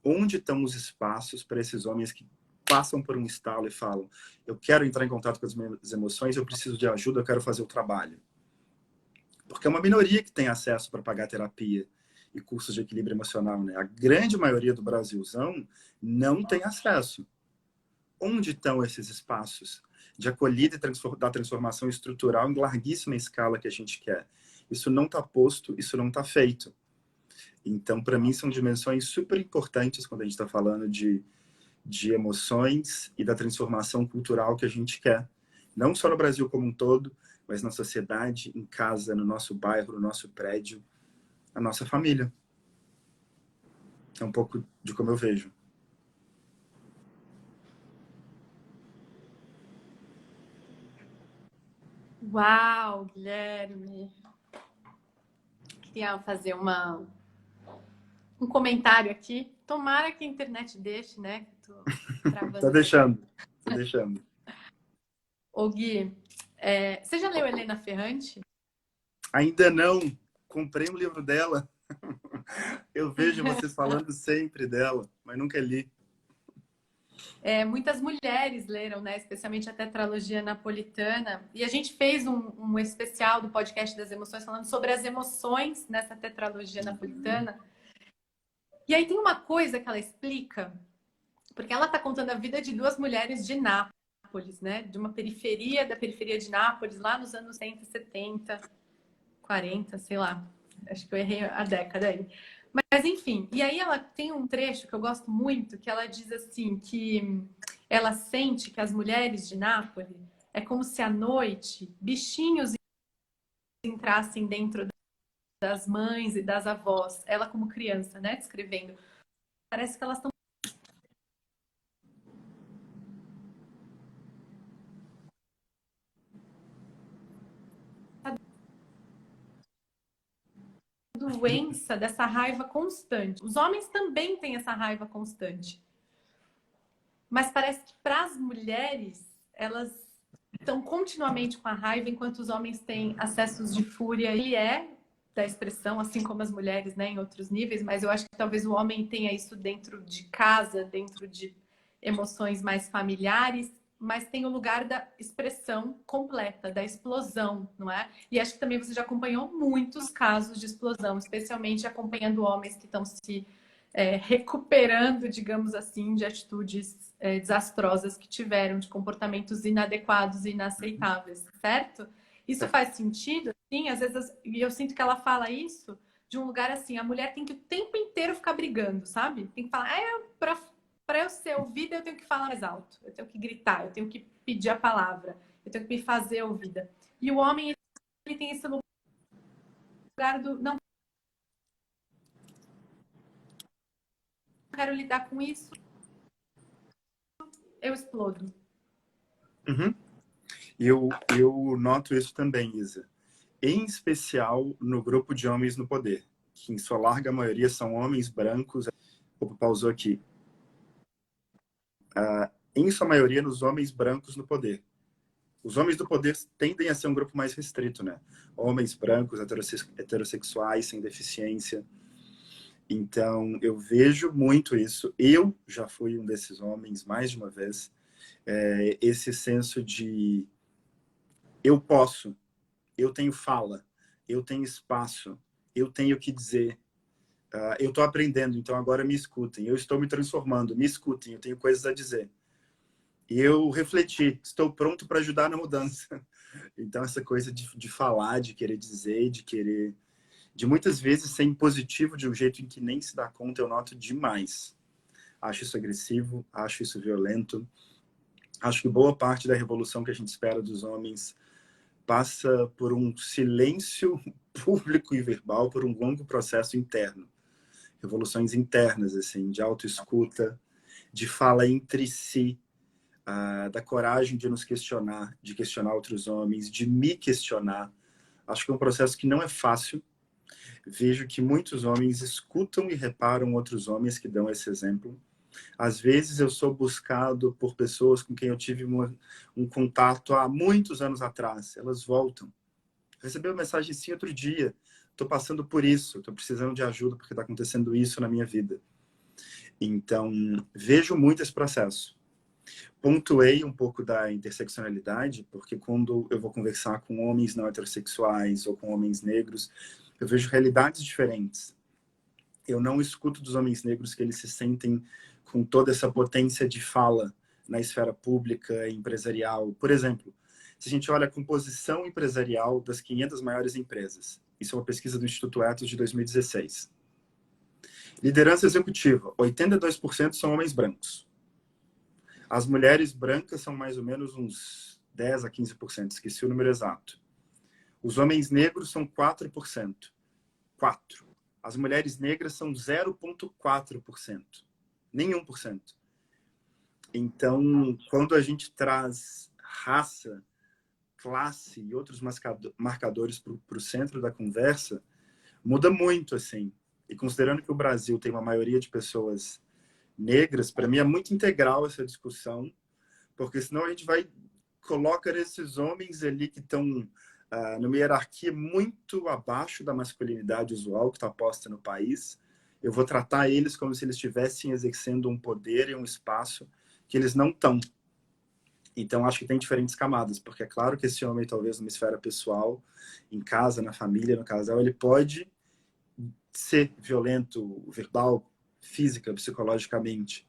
onde estão os espaços para esses homens que passam por um estalo e falam: eu quero entrar em contato com as minhas emoções, eu preciso de ajuda, eu quero fazer o trabalho? Porque é uma minoria que tem acesso para pagar terapia e cursos de equilíbrio emocional, né? A grande maioria do Brasilzão não tem acesso. Onde estão esses espaços de acolhida e da transformação estrutural em larguíssima escala que a gente quer? Isso não está posto, isso não está feito. Então, para mim, são dimensões super importantes quando a gente está falando de emoções e da transformação cultural que a gente quer. Não só no Brasil como um todo, mas na sociedade, em casa, no nosso bairro, no nosso prédio, a nossa família. É um pouco de como eu vejo. Uau, Guilherme! Queria fazer um comentário aqui. Tomara que a internet deixe, né? Tô travando. Tá deixando, tá deixando. Ô, Gui, você já leu Helena Ferrante? Ainda não. Comprei um livro dela. Eu vejo vocês falando sempre dela, mas nunca li. Muitas mulheres leram, né? Especialmente a tetralogia napolitana. E a gente fez um especial do podcast das emoções falando sobre as emoções nessa tetralogia napolitana. E aí tem uma coisa que ela explica, porque ela está contando a vida de duas mulheres de Nápoles, né? De uma periferia, da periferia de Nápoles, lá nos anos 60, 70, 40, sei lá. Acho que eu errei a década aí. Mas enfim, e aí ela tem um trecho que eu gosto muito, que ela diz assim, que ela sente que as mulheres de Nápoles é como se à noite bichinhos entrassem dentro das mães e das avós. Ela como criança, né? Descrevendo. Parece que elas estão doença dessa raiva constante. Os homens também têm essa raiva constante. Mas parece que para as mulheres, elas estão continuamente com a raiva, enquanto os homens têm acessos de fúria. Ele é da expressão, assim como as mulheres, né, em outros níveis, mas eu acho que talvez o homem tenha isso dentro de casa, dentro de emoções mais familiares, mas tem o lugar da expressão completa, da explosão, não é? E acho que também você já acompanhou muitos casos de explosão, especialmente acompanhando homens que estão se recuperando, digamos assim, de atitudes desastrosas que tiveram, de comportamentos inadequados e inaceitáveis, certo? Isso faz sentido? Sim, às vezes, e eu sinto que ela fala isso de um lugar assim, a mulher tem que o tempo inteiro ficar brigando, sabe? Tem que falar, para eu ser ouvida, eu tenho que falar mais alto, eu tenho que gritar, eu tenho que pedir a palavra, eu tenho que me fazer ouvida. E o homem, ele tem esse lugar do, não quero lidar com isso, eu explodo. Uhum. Eu noto isso também, Isa. Em especial no grupo de homens no poder, que em sua larga maioria são homens brancos. Opa, pausou aqui. Em sua maioria, nos homens brancos no poder. Os homens do poder tendem a ser um grupo mais restrito, né? Homens brancos, heterossexuais, sem deficiência. Então, eu vejo muito isso. Eu já fui um desses homens, mais de uma vez. Esse senso de eu posso, eu tenho fala, eu tenho espaço, eu tenho o que dizer. Eu estou aprendendo, então agora me escutem. Eu estou me transformando, me escutem, eu tenho coisas a dizer. E eu refleti, estou pronto para ajudar na mudança. Então, essa coisa de falar, de querer dizer, de muitas vezes ser impositivo de um jeito em que nem se dá conta, eu noto demais. Acho isso agressivo, acho isso violento. Acho que boa parte da revolução que a gente espera dos homens passa por um silêncio público e verbal, por um longo processo interno. Revoluções internas, assim, de autoescuta, de fala entre si, da coragem de nos questionar, de questionar outros homens, de me questionar. Acho que é um processo que não é fácil. Vejo que muitos homens escutam e reparam outros homens que dão esse exemplo. Às vezes eu sou buscado por pessoas com quem eu tive um contato há muitos anos atrás. Elas voltam. Recebi uma mensagem assim outro dia. Estou passando por isso, estou precisando de ajuda porque está acontecendo isso na minha vida. Então, vejo muito esse processo. Pontuei um pouco da interseccionalidade, porque quando eu vou conversar com homens não heterossexuais ou com homens negros, eu vejo realidades diferentes. Eu não escuto dos homens negros que eles se sentem com toda essa potência de fala na esfera pública e empresarial. Por exemplo, se a gente olha a composição empresarial das 500 maiores empresas, isso é uma pesquisa do Instituto Etos de 2016. Liderança executiva, 82% são homens brancos. As mulheres brancas são mais ou menos uns 10 a 15%, esqueci o número exato. Os homens negros são 4%. 4%. As mulheres negras são 0,4%. Nenhum por cento. Então, quando a gente traz raça, classe e outros marcadores para o centro da conversa, muda muito, assim. E considerando que o Brasil tem uma maioria de pessoas negras, para mim é muito integral essa discussão, porque senão a gente coloca esses homens ali que estão numa hierarquia muito abaixo da masculinidade usual que está posta no país. Eu vou tratar eles como se eles estivessem exercendo um poder e um espaço que eles não estão. Então, acho que tem diferentes camadas, porque é claro que esse homem, talvez numa esfera pessoal, em casa, na família, no casal, ele pode ser violento, verbal, física, psicologicamente.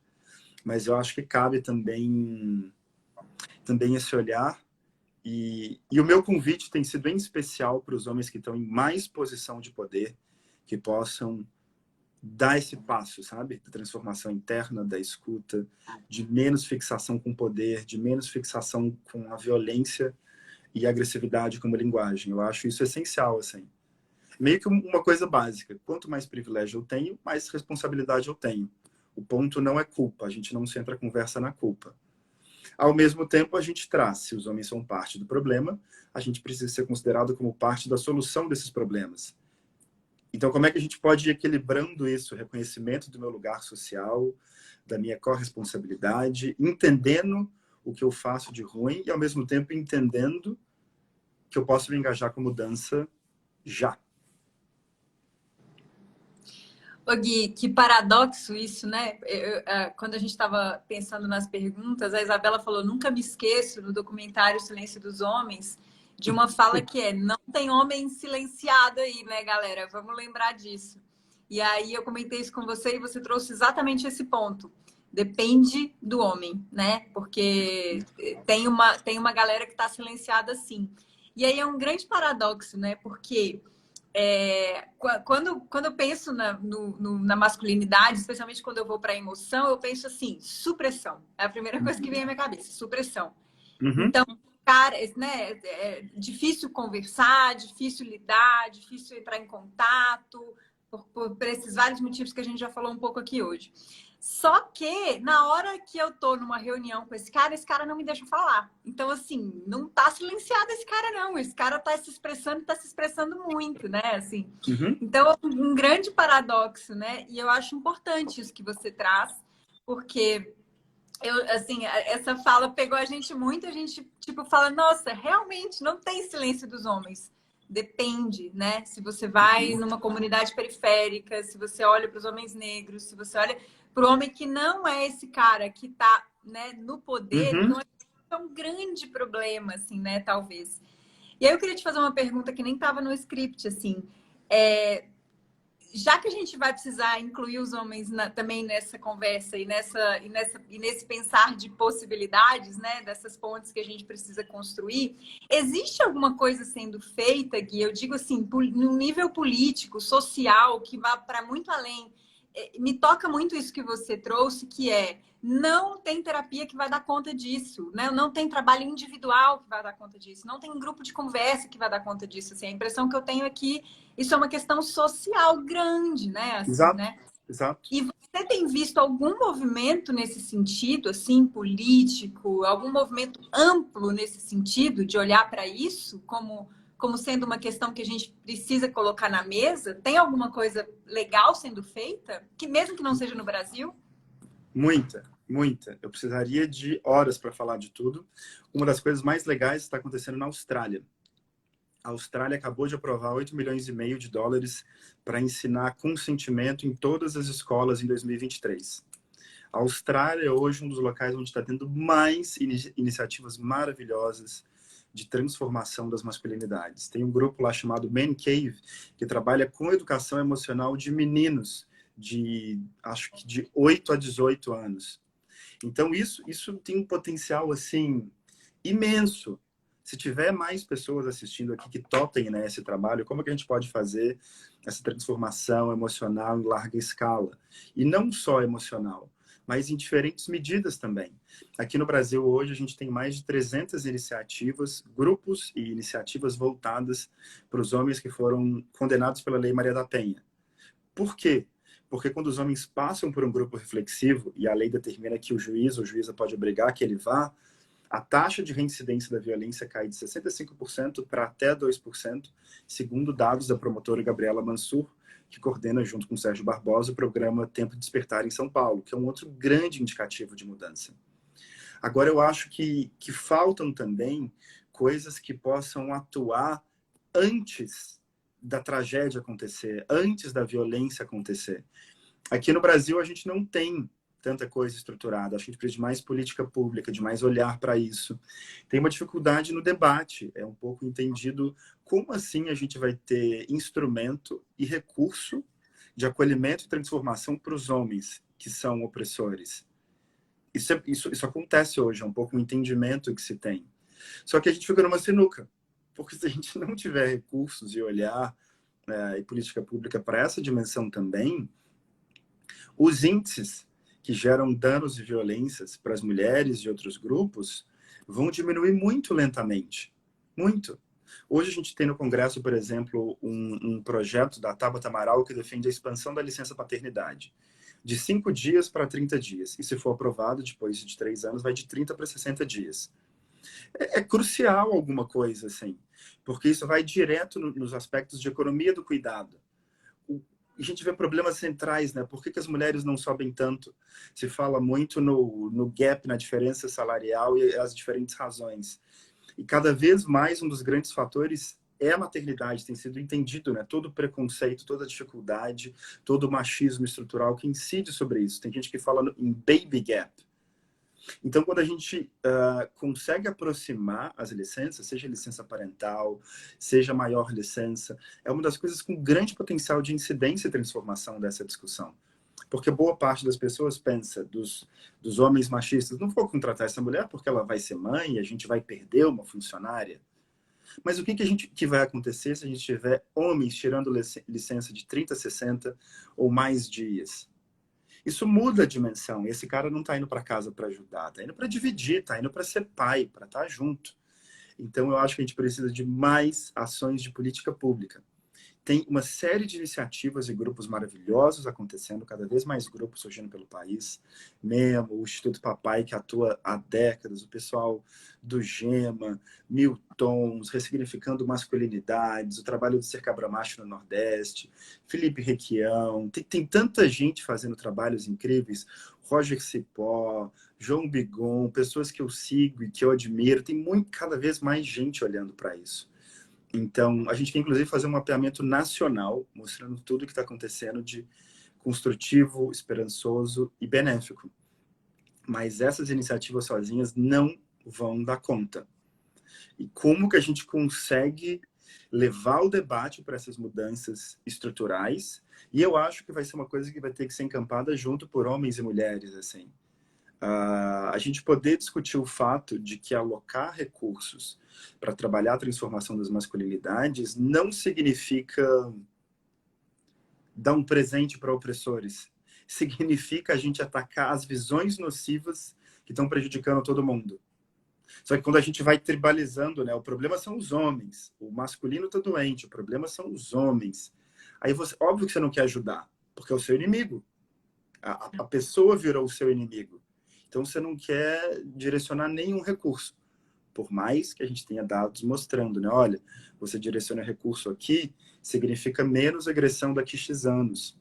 Mas eu acho que cabe também esse olhar. E o meu convite tem sido em especial para os homens que estão em mais posição de poder, que possam dar esse passo, sabe? Da transformação interna, da escuta, de menos fixação com o poder, de menos fixação com a violência e a agressividade como linguagem. Eu acho isso essencial, assim. Meio que uma coisa básica. Quanto mais privilégio eu tenho, mais responsabilidade eu tenho. O ponto não é culpa. A gente não centra a conversa na culpa. Ao mesmo tempo, a gente traz, se os homens são parte do problema, a gente precisa ser considerado como parte da solução desses problemas. Então, como é que a gente pode ir equilibrando isso, o reconhecimento do meu lugar social, da minha corresponsabilidade, entendendo o que eu faço de ruim e, ao mesmo tempo, entendendo que eu posso me engajar com mudança já. Ô Gui, que paradoxo isso, né? Quando a gente estava pensando nas perguntas, a Isabela falou: nunca me esqueço no documentário Silêncio dos Homens, de uma fala que é: não tem homem silenciado aí, né, galera? Vamos lembrar disso. E aí eu comentei isso com você e você trouxe exatamente esse ponto. Depende do homem, né? Porque tem uma galera que está silenciada sim. E aí é um grande paradoxo, né? Porque quando eu penso na masculinidade, especialmente quando eu vou para a emoção, eu penso assim, supressão. É a primeira coisa que vem à minha cabeça, supressão. Uhum. Então, cara, né, é difícil conversar, difícil lidar, difícil entrar em contato, por esses vários motivos que a gente já falou um pouco aqui hoje. Só que, na hora que eu tô numa reunião com esse cara não me deixa falar. Então, assim, não tá silenciado esse cara, não. Esse cara tá se expressando muito, né? Assim. Uhum. Então, um grande paradoxo, né? E eu acho importante isso que você traz, porque assim, essa fala pegou a gente muito, a gente, tipo, fala, nossa, realmente não tem silêncio dos homens. Depende, né? Se você vai numa comunidade periférica, se você olha para os homens negros, se você olha para o homem que não é esse cara que está, né, no poder, Uhum. então é um grande problema, assim, né? Talvez. E aí eu queria te fazer uma pergunta que nem estava no script, assim. Já que a gente vai precisar incluir os homens também nessa conversa e nesse pensar de possibilidades, né, dessas pontes que a gente precisa construir, existe alguma coisa sendo feita, Gui? Eu digo assim, no nível político, social, que vá para muito além. Me toca muito isso que você trouxe, que é não tem terapia que vai dar conta disso, né? Não tem trabalho individual que vai dar conta disso, não tem um grupo de conversa que vai dar conta disso. Assim, a impressão que eu tenho aqui, isso é uma questão social grande, né? Assim, Exato, né? exato. E você tem visto algum movimento nesse sentido, assim, político, algum movimento amplo nesse sentido, de olhar para isso como sendo uma questão que a gente precisa colocar na mesa? Tem alguma coisa legal sendo feita, que mesmo que não seja no Brasil? Muita, muita. Eu precisaria de horas para falar de tudo. Uma das coisas mais legais está acontecendo na Austrália. A Austrália acabou de aprovar 8,5 milhões de dólares para ensinar consentimento em todas as escolas em 2023. A Austrália é hoje um dos locais onde está tendo mais iniciativas maravilhosas de transformação das masculinidades. Tem um grupo lá chamado Man Cave, que trabalha com educação emocional de meninos acho que de 8 a 18 anos. Então, isso tem um potencial, assim, imenso. Se tiver mais pessoas assistindo aqui que topem, né, esse trabalho, como que a gente pode fazer essa transformação emocional em larga escala? E não só emocional, mas em diferentes medidas também. Aqui no Brasil, hoje, a gente tem mais de 300 iniciativas, grupos e iniciativas voltadas para os homens que foram condenados pela Lei Maria da Penha. Por quê? Porque quando os homens passam por um grupo reflexivo e a lei determina que o juiz ou juíza pode obrigar que ele vá, a taxa de reincidência da violência cai de 65% para até 2%, segundo dados da promotora Gabriela Mansur, que coordena junto com Sérgio Barbosa o programa Tempo de Despertar em São Paulo, que é um outro grande indicativo de mudança. Agora, eu acho que faltam também coisas que possam atuar antes da tragédia acontecer, antes da violência acontecer. Aqui no Brasil, a gente não tem tanta coisa estruturada. Acho que a gente precisa de mais política pública, de mais olhar para isso. Tem uma dificuldade no debate. É um pouco entendido como assim a gente vai ter instrumento e recurso de acolhimento e transformação para os homens que são opressores. Isso acontece hoje, é um pouco o entendimento que se tem. Só que a gente fica numa sinuca, porque se a gente não tiver recursos e olhar e política pública para essa dimensão também, os índices que geram danos e violências para as mulheres e outros grupos vão diminuir muito lentamente. Muito. Hoje a gente tem no Congresso, por exemplo, um projeto da Tabata Amaral que defende a expansão da licença paternidade de 5 dias para 30 dias. E se for aprovado, depois de 3 anos, vai de 30 para 60 dias. É crucial alguma coisa assim, porque isso vai direto nos aspectos de economia do cuidado. a gente vê problemas centrais, né? Por que que as mulheres não sobem tanto? Se fala muito no gap, na diferença salarial e as diferentes razões. E cada vez mais um dos grandes fatores é a maternidade, tem sido entendido, né? Todo o preconceito, toda a dificuldade, todo o machismo estrutural que incide sobre isso. Tem gente que fala em baby gap. Então, quando a gente consegue aproximar as licenças, seja licença parental, seja maior licença, é uma das coisas com grande potencial de incidência e transformação dessa discussão. Porque boa parte das pessoas pensa, dos homens machistas, não vou contratar essa mulher porque ela vai ser mãe e a gente vai perder uma funcionária. Mas o que vai acontecer se a gente tiver homens tirando licença de 30, 60 ou mais dias? Isso muda a dimensão. Esse cara não está indo para casa para ajudar, está indo para dividir, está indo para ser pai, para estar junto. Então, eu acho que a gente precisa de mais ações de política pública. Tem uma série de iniciativas e grupos maravilhosos acontecendo, cada vez mais grupos surgindo pelo país. Memo, o Instituto Papai, que atua há décadas, o pessoal do GEMA, Mil Tons, Ressignificando Masculinidades, o trabalho do Cerca Bramacho no Nordeste, Felipe Requião. Tem tanta gente fazendo trabalhos incríveis. Roger Cipó, João Bigon, pessoas que eu sigo e que eu admiro. Tem cada vez mais gente olhando para isso. Então, a gente quer, inclusive, fazer um mapeamento nacional, mostrando tudo o que está acontecendo de construtivo, esperançoso e benéfico. Mas essas iniciativas sozinhas não vão dar conta. E como que a gente consegue levar o debate para essas mudanças estruturais? E eu acho que vai ser uma coisa que vai ter que ser encampada junto por homens e mulheres, assim. A gente poder discutir o fato de que alocar recursos para trabalhar a transformação das masculinidades não significa dar um presente para opressores. Significa a gente atacar as visões nocivas que estão prejudicando todo mundo. Só que quando a gente vai tribalizando, né, o problema são os homens. O masculino está doente, o problema são os homens. Aí óbvio que você não quer ajudar, porque é o seu inimigo. A pessoa virou o seu inimigo. Então, você não quer direcionar nenhum recurso. Por mais que a gente tenha dados mostrando, né? Olha, você direciona recurso aqui, significa menos agressão daqui a X anos.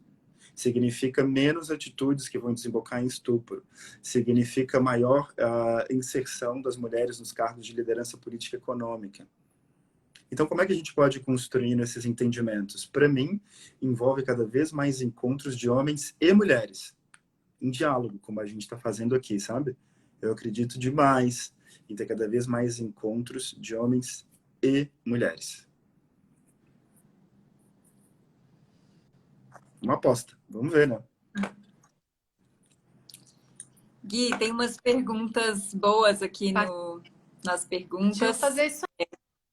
Significa menos atitudes que vão desembocar em estupro. Significa maior inserção das mulheres nos cargos de liderança política e econômica. Então, como é que a gente pode construir esses entendimentos? Para mim, envolve cada vez mais encontros de homens e mulheres em diálogo, como a gente está fazendo aqui, sabe? Eu acredito demais em ter cada vez mais encontros de homens e mulheres. Uma aposta. Vamos ver, né? Gui, tem umas perguntas boas aqui nas perguntas. Deixa eu fazer isso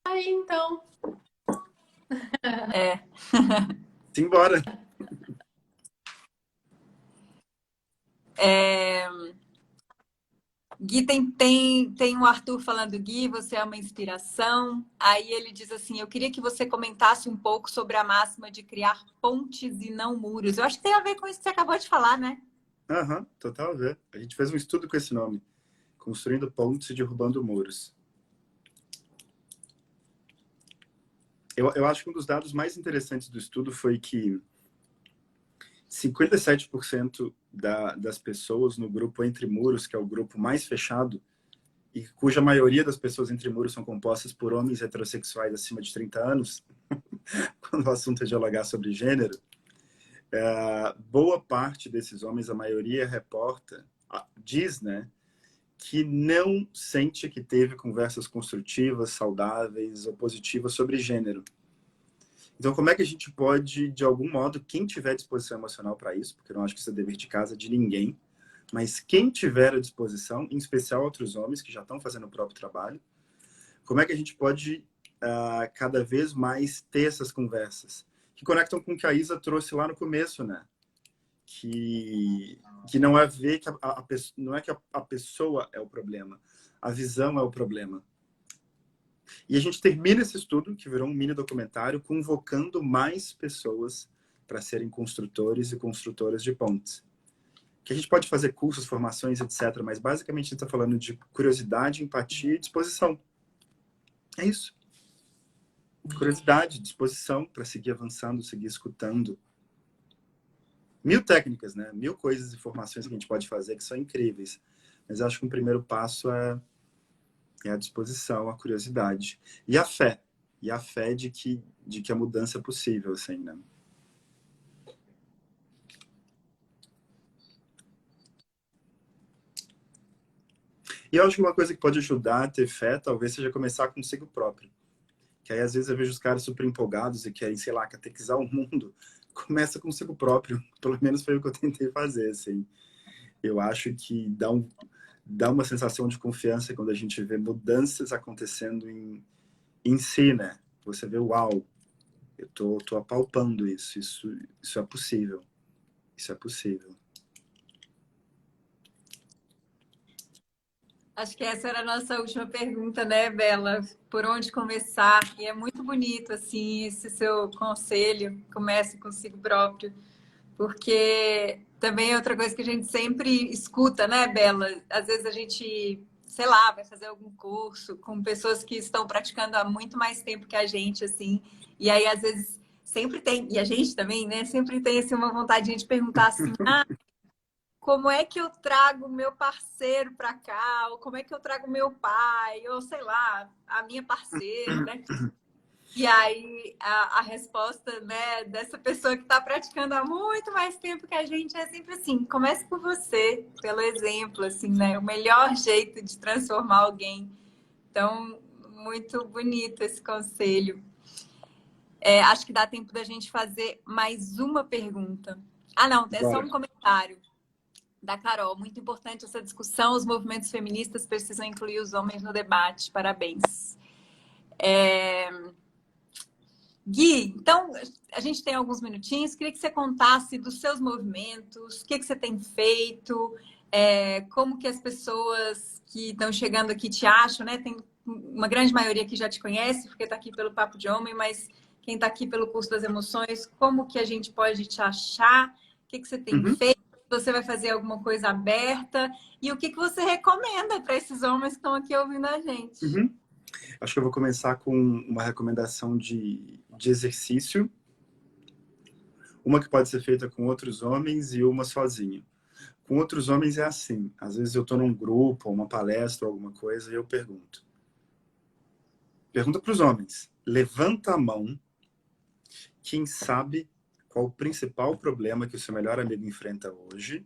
aí, então. Simbora! Gui, tem o Arthur falando, Gui, você é uma inspiração. Aí ele diz assim, eu queria que você comentasse um pouco sobre a máxima de criar pontes e não muros. Eu acho que tem a ver com isso que você acabou de falar, né? Aham, total a ver. A gente fez um estudo com esse nome. Construindo pontes e derrubando muros. Eu acho que um dos dados mais interessantes do estudo foi que 57% das pessoas no grupo Entre Muros, que é o grupo mais fechado, e cuja maioria das pessoas entre muros são compostas por homens heterossexuais acima de 30 anos, quando o assunto é dialogar sobre gênero, boa parte desses homens, a maioria reporta, diz, né, que não sente que teve conversas construtivas, saudáveis ou positivas sobre gênero. Então, como é que a gente pode, de algum modo, quem tiver disposição emocional para isso, porque eu não acho que isso é dever de casa de ninguém, mas quem tiver a disposição, em especial outros homens que já estão fazendo o próprio trabalho, como é que a gente pode cada vez mais ter essas conversas? Que conectam com o que a Isa trouxe lá no começo, né? Que não é ver que não é que a pessoa é o problema, a visão é o problema. E a gente termina esse estudo, que virou um mini documentário, convocando mais pessoas para serem construtores e construtoras de pontes. Que a gente pode fazer cursos, formações, etc. Mas basicamente a gente está falando de curiosidade, empatia e disposição. É isso. Curiosidade, disposição para seguir avançando, seguir escutando. mil técnicas, né? Mil coisas e formações que a gente pode fazer que são incríveis. Mas acho que o primeiro passo é a disposição, a curiosidade. E a fé. E a fé de que a mudança é possível, assim, né? E eu acho que uma coisa que pode ajudar a ter fé, talvez seja começar consigo próprio. Que aí, às vezes, eu vejo os caras super empolgados e querem, sei lá, catequizar o mundo. Começa consigo próprio. Pelo menos foi o que eu tentei fazer, assim. Eu acho que dá uma sensação de confiança quando a gente vê mudanças acontecendo em si, né? Você vê, uau, eu tô apalpando isso é possível. Isso é possível. Acho que essa era a nossa última pergunta, né, Bela? Por onde começar? E é muito bonito, assim, esse seu conselho. Comece consigo próprio. Porque também é outra coisa que a gente sempre escuta, né, Bela? Às vezes a gente, sei lá, vai fazer algum curso com pessoas que estão praticando há muito mais tempo que a gente, assim. E aí, às vezes, sempre tem, e a gente também, né? Sempre tem, assim, uma vontade de perguntar assim, como é que eu trago meu parceiro para cá? Ou como é que eu trago meu pai? Ou sei lá, a minha parceira, né? E aí a resposta, né, dessa pessoa que está praticando há muito mais tempo que a gente é sempre assim: comece por você, pelo exemplo, assim, né? O melhor jeito de transformar alguém. Então, muito bonito esse conselho. Acho que dá tempo da gente fazer mais uma pergunta. Ah, não, é só Bora. um comentário da Carol. Muito importante essa discussão. Os movimentos feministas precisam incluir os homens no debate. Parabéns. Gui, então a gente tem alguns minutinhos. Queria que você contasse dos seus movimentos, o que você tem feito, como que as pessoas que estão chegando aqui te acham, né? Tem uma grande maioria que já te conhece, porque está aqui pelo Papo de Homem, mas quem está aqui pelo curso das emoções, como que a gente pode te achar? O que você tem Uhum, feito? Você vai fazer alguma coisa aberta? E o que você recomenda para esses homens que estão aqui ouvindo a gente? uhum. Acho que eu vou começar com uma recomendação de exercício. Uma que pode ser feita com outros homens e uma sozinho. Com outros homens é assim. Às vezes eu estou num grupo, ou uma palestra, ou alguma coisa, e eu pergunto. Pergunta para os homens. Levanta a mão quem sabe qual o principal problema que o seu melhor amigo enfrenta hoje.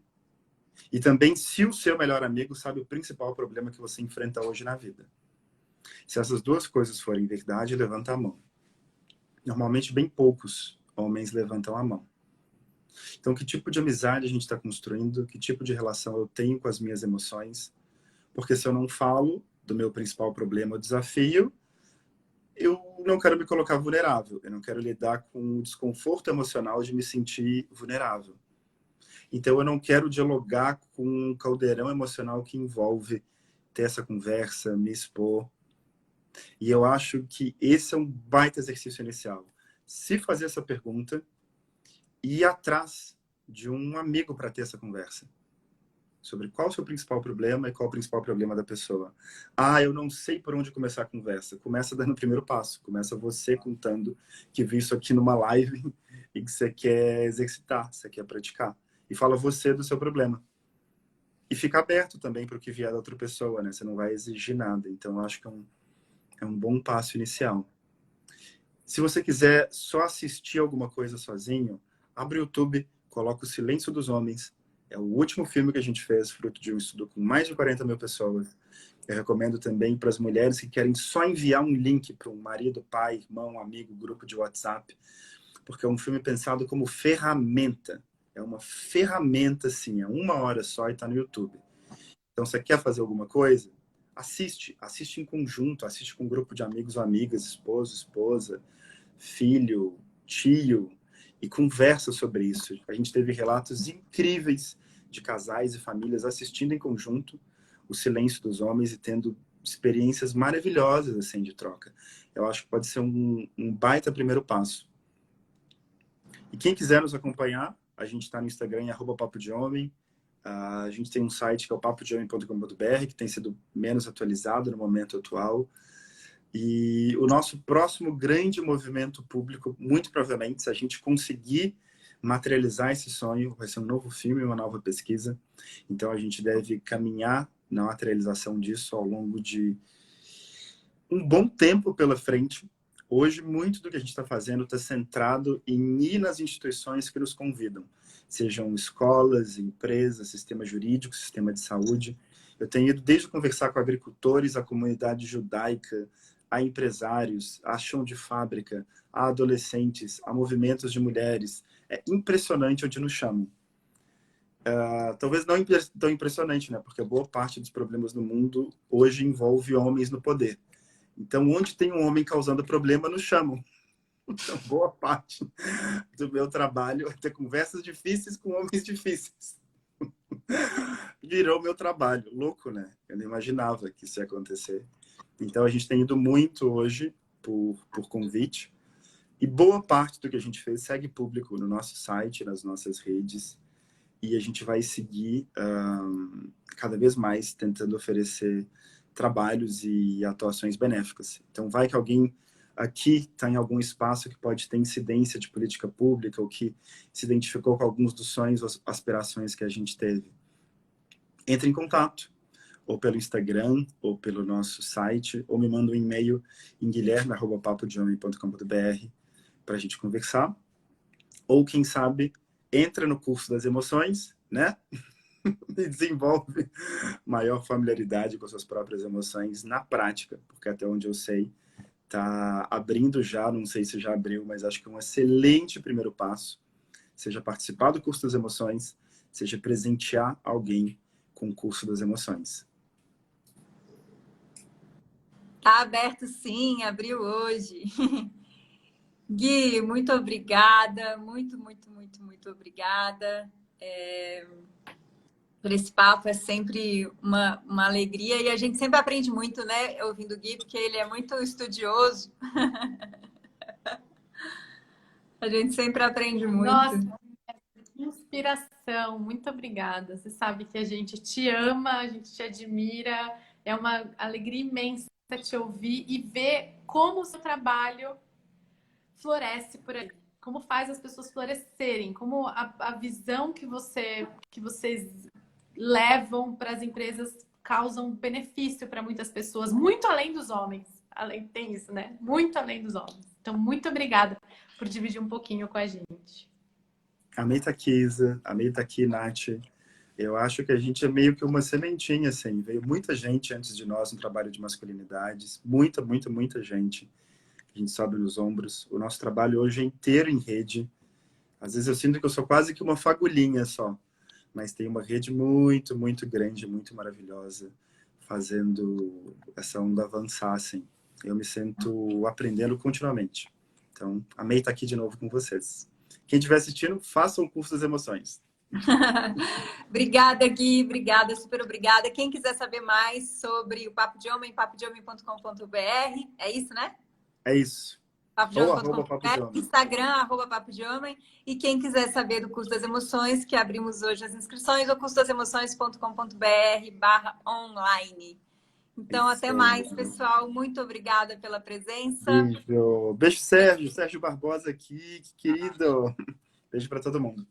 E também se o seu melhor amigo sabe o principal problema que você enfrenta hoje na vida. Se essas duas coisas forem verdade, levanta a mão. Normalmente, bem poucos homens levantam a mão. Então, que tipo de amizade a gente está construindo? Que tipo de relação eu tenho com as minhas emoções? Porque se eu não falo do meu principal problema ou desafio, eu não quero me colocar vulnerável. Eu não quero lidar com o desconforto emocional de me sentir vulnerável. Então, eu não quero dialogar com um caldeirão emocional que envolve ter essa conversa, me expor. E eu acho que esse é um baita exercício inicial. Se fazer essa pergunta e ir atrás de um amigo para ter essa conversa sobre qual o seu principal problema e qual o principal problema da pessoa. Ah, eu não sei por onde começar a conversa. Começa dando o primeiro passo. Começa você contando que viu isso aqui numa live e que você quer exercitar, você quer praticar. E fala você do seu problema. E fica aberto também para o que vier da outra pessoa, né? Você não vai exigir nada. Então, eu acho que é um bom passo inicial. Se você quiser só assistir alguma coisa sozinho, abre o YouTube, coloca O Silêncio dos Homens. É o último filme que a gente fez, fruto de um estudo com mais de 40 mil pessoas. Eu recomendo também para as mulheres que querem só enviar um link para um marido, pai, irmão, amigo, grupo de WhatsApp, porque é um filme pensado como ferramenta. É uma ferramenta, sim, é 1 hora só e está no YouTube. Então, você quer fazer alguma coisa? Assiste em conjunto, assiste com um grupo de amigos ou amigas, esposo, esposa, filho, tio, e conversa sobre isso. A gente teve relatos incríveis de casais e famílias assistindo em conjunto O Silêncio dos Homens e tendo experiências maravilhosas assim de troca. Eu acho que pode ser um baita primeiro passo. E quem quiser nos acompanhar, a gente está no Instagram em @papo de homem. A gente tem um site que é o papodehomem.com.br, que tem sido menos atualizado no momento atual. E o nosso próximo grande movimento público, muito provavelmente, se a gente conseguir materializar esse sonho. Vai ser um novo filme, uma nova pesquisa. Então, a gente deve caminhar na materialização disso ao longo de um bom tempo pela frente. Hoje, muito do que a gente está fazendo está centrado em ir nas instituições que nos convidam, sejam escolas, empresas, sistema jurídico, sistema de saúde. Eu tenho ido desde conversar com agricultores, a comunidade judaica, a empresários, a chão de fábrica, a adolescentes, a movimentos de mulheres. É impressionante onde nos chamam. Talvez não tão impressionante, né? Porque boa parte dos problemas no mundo hoje envolve homens no poder. Então, onde tem um homem causando problema, nos chamam. Então, boa parte do meu trabalho é ter conversas difíceis com homens difíceis. Virou meu trabalho. Louco, né? Eu não imaginava que isso ia acontecer. Então, a gente tem ido muito hoje por convite. E boa parte do que a gente fez segue público no nosso site, nas nossas redes. E a gente vai seguir cada vez mais tentando oferecer trabalhos e atuações benéficas. Então, vai que alguém aqui está em algum espaço que pode ter incidência de política pública ou que se identificou com alguns dos sonhos ou aspirações que a gente teve. Entre em contato, ou pelo Instagram, ou pelo nosso site, ou me manda um e-mail em guilherme@papodehomem.com.br para a gente conversar. Ou, quem sabe, entra no curso das emoções, né? E desenvolve maior familiaridade com suas próprias emoções na prática, porque até onde eu sei, está abrindo já, não sei se já abriu, mas acho que é um excelente primeiro passo, seja participar do curso das emoções, seja presentear alguém com o curso das emoções. Tá aberto sim, abriu hoje. Gui, muito obrigada, muito obrigada. Por esse papo, é sempre uma alegria e a gente sempre aprende muito, né, ouvindo o Gui, porque ele é muito estudioso. A gente sempre aprende muito. Nossa, que inspiração, muito obrigada. Você sabe que a gente te ama, a gente te admira, é uma alegria imensa te ouvir e ver como o seu trabalho floresce por aí, como faz as pessoas florescerem, como a visão que vocês levam para as empresas causam benefício para muitas pessoas, muito além dos homens. Tem isso, né? Muito além dos homens. Então, muito obrigada por dividir um pouquinho com a gente. Amei tá aqui, Isa. Amei tá aqui, Nath. Eu acho que a gente é meio que uma sementinha, assim. Veio muita gente antes de nós no trabalho de masculinidades. Muita gente. A gente sobe nos ombros. O nosso trabalho hoje é inteiro em rede. Às vezes eu sinto que eu sou quase que uma fagulhinha só. Mas tem uma rede muito grande, muito maravilhosa, fazendo essa onda avançar, assim. Eu me sinto aprendendo continuamente. Então, amei estar aqui de novo com vocês. Quem estiver assistindo, faça o curso das emoções. Obrigada, Gui. Obrigada, super obrigada. Quem quiser saber mais sobre o Papo de Homem, papodehomem.com.br. É isso, né? É isso. papodehomem.com.br, Instagram, @papodehomem. E quem quiser saber do curso das emoções, que abrimos hoje as inscrições, o cursodasemoções.com.br/online. Então, até mais, pessoal. Muito obrigada pela presença. Beijo, Sérgio Barbosa aqui, que querido. Beijo para todo mundo.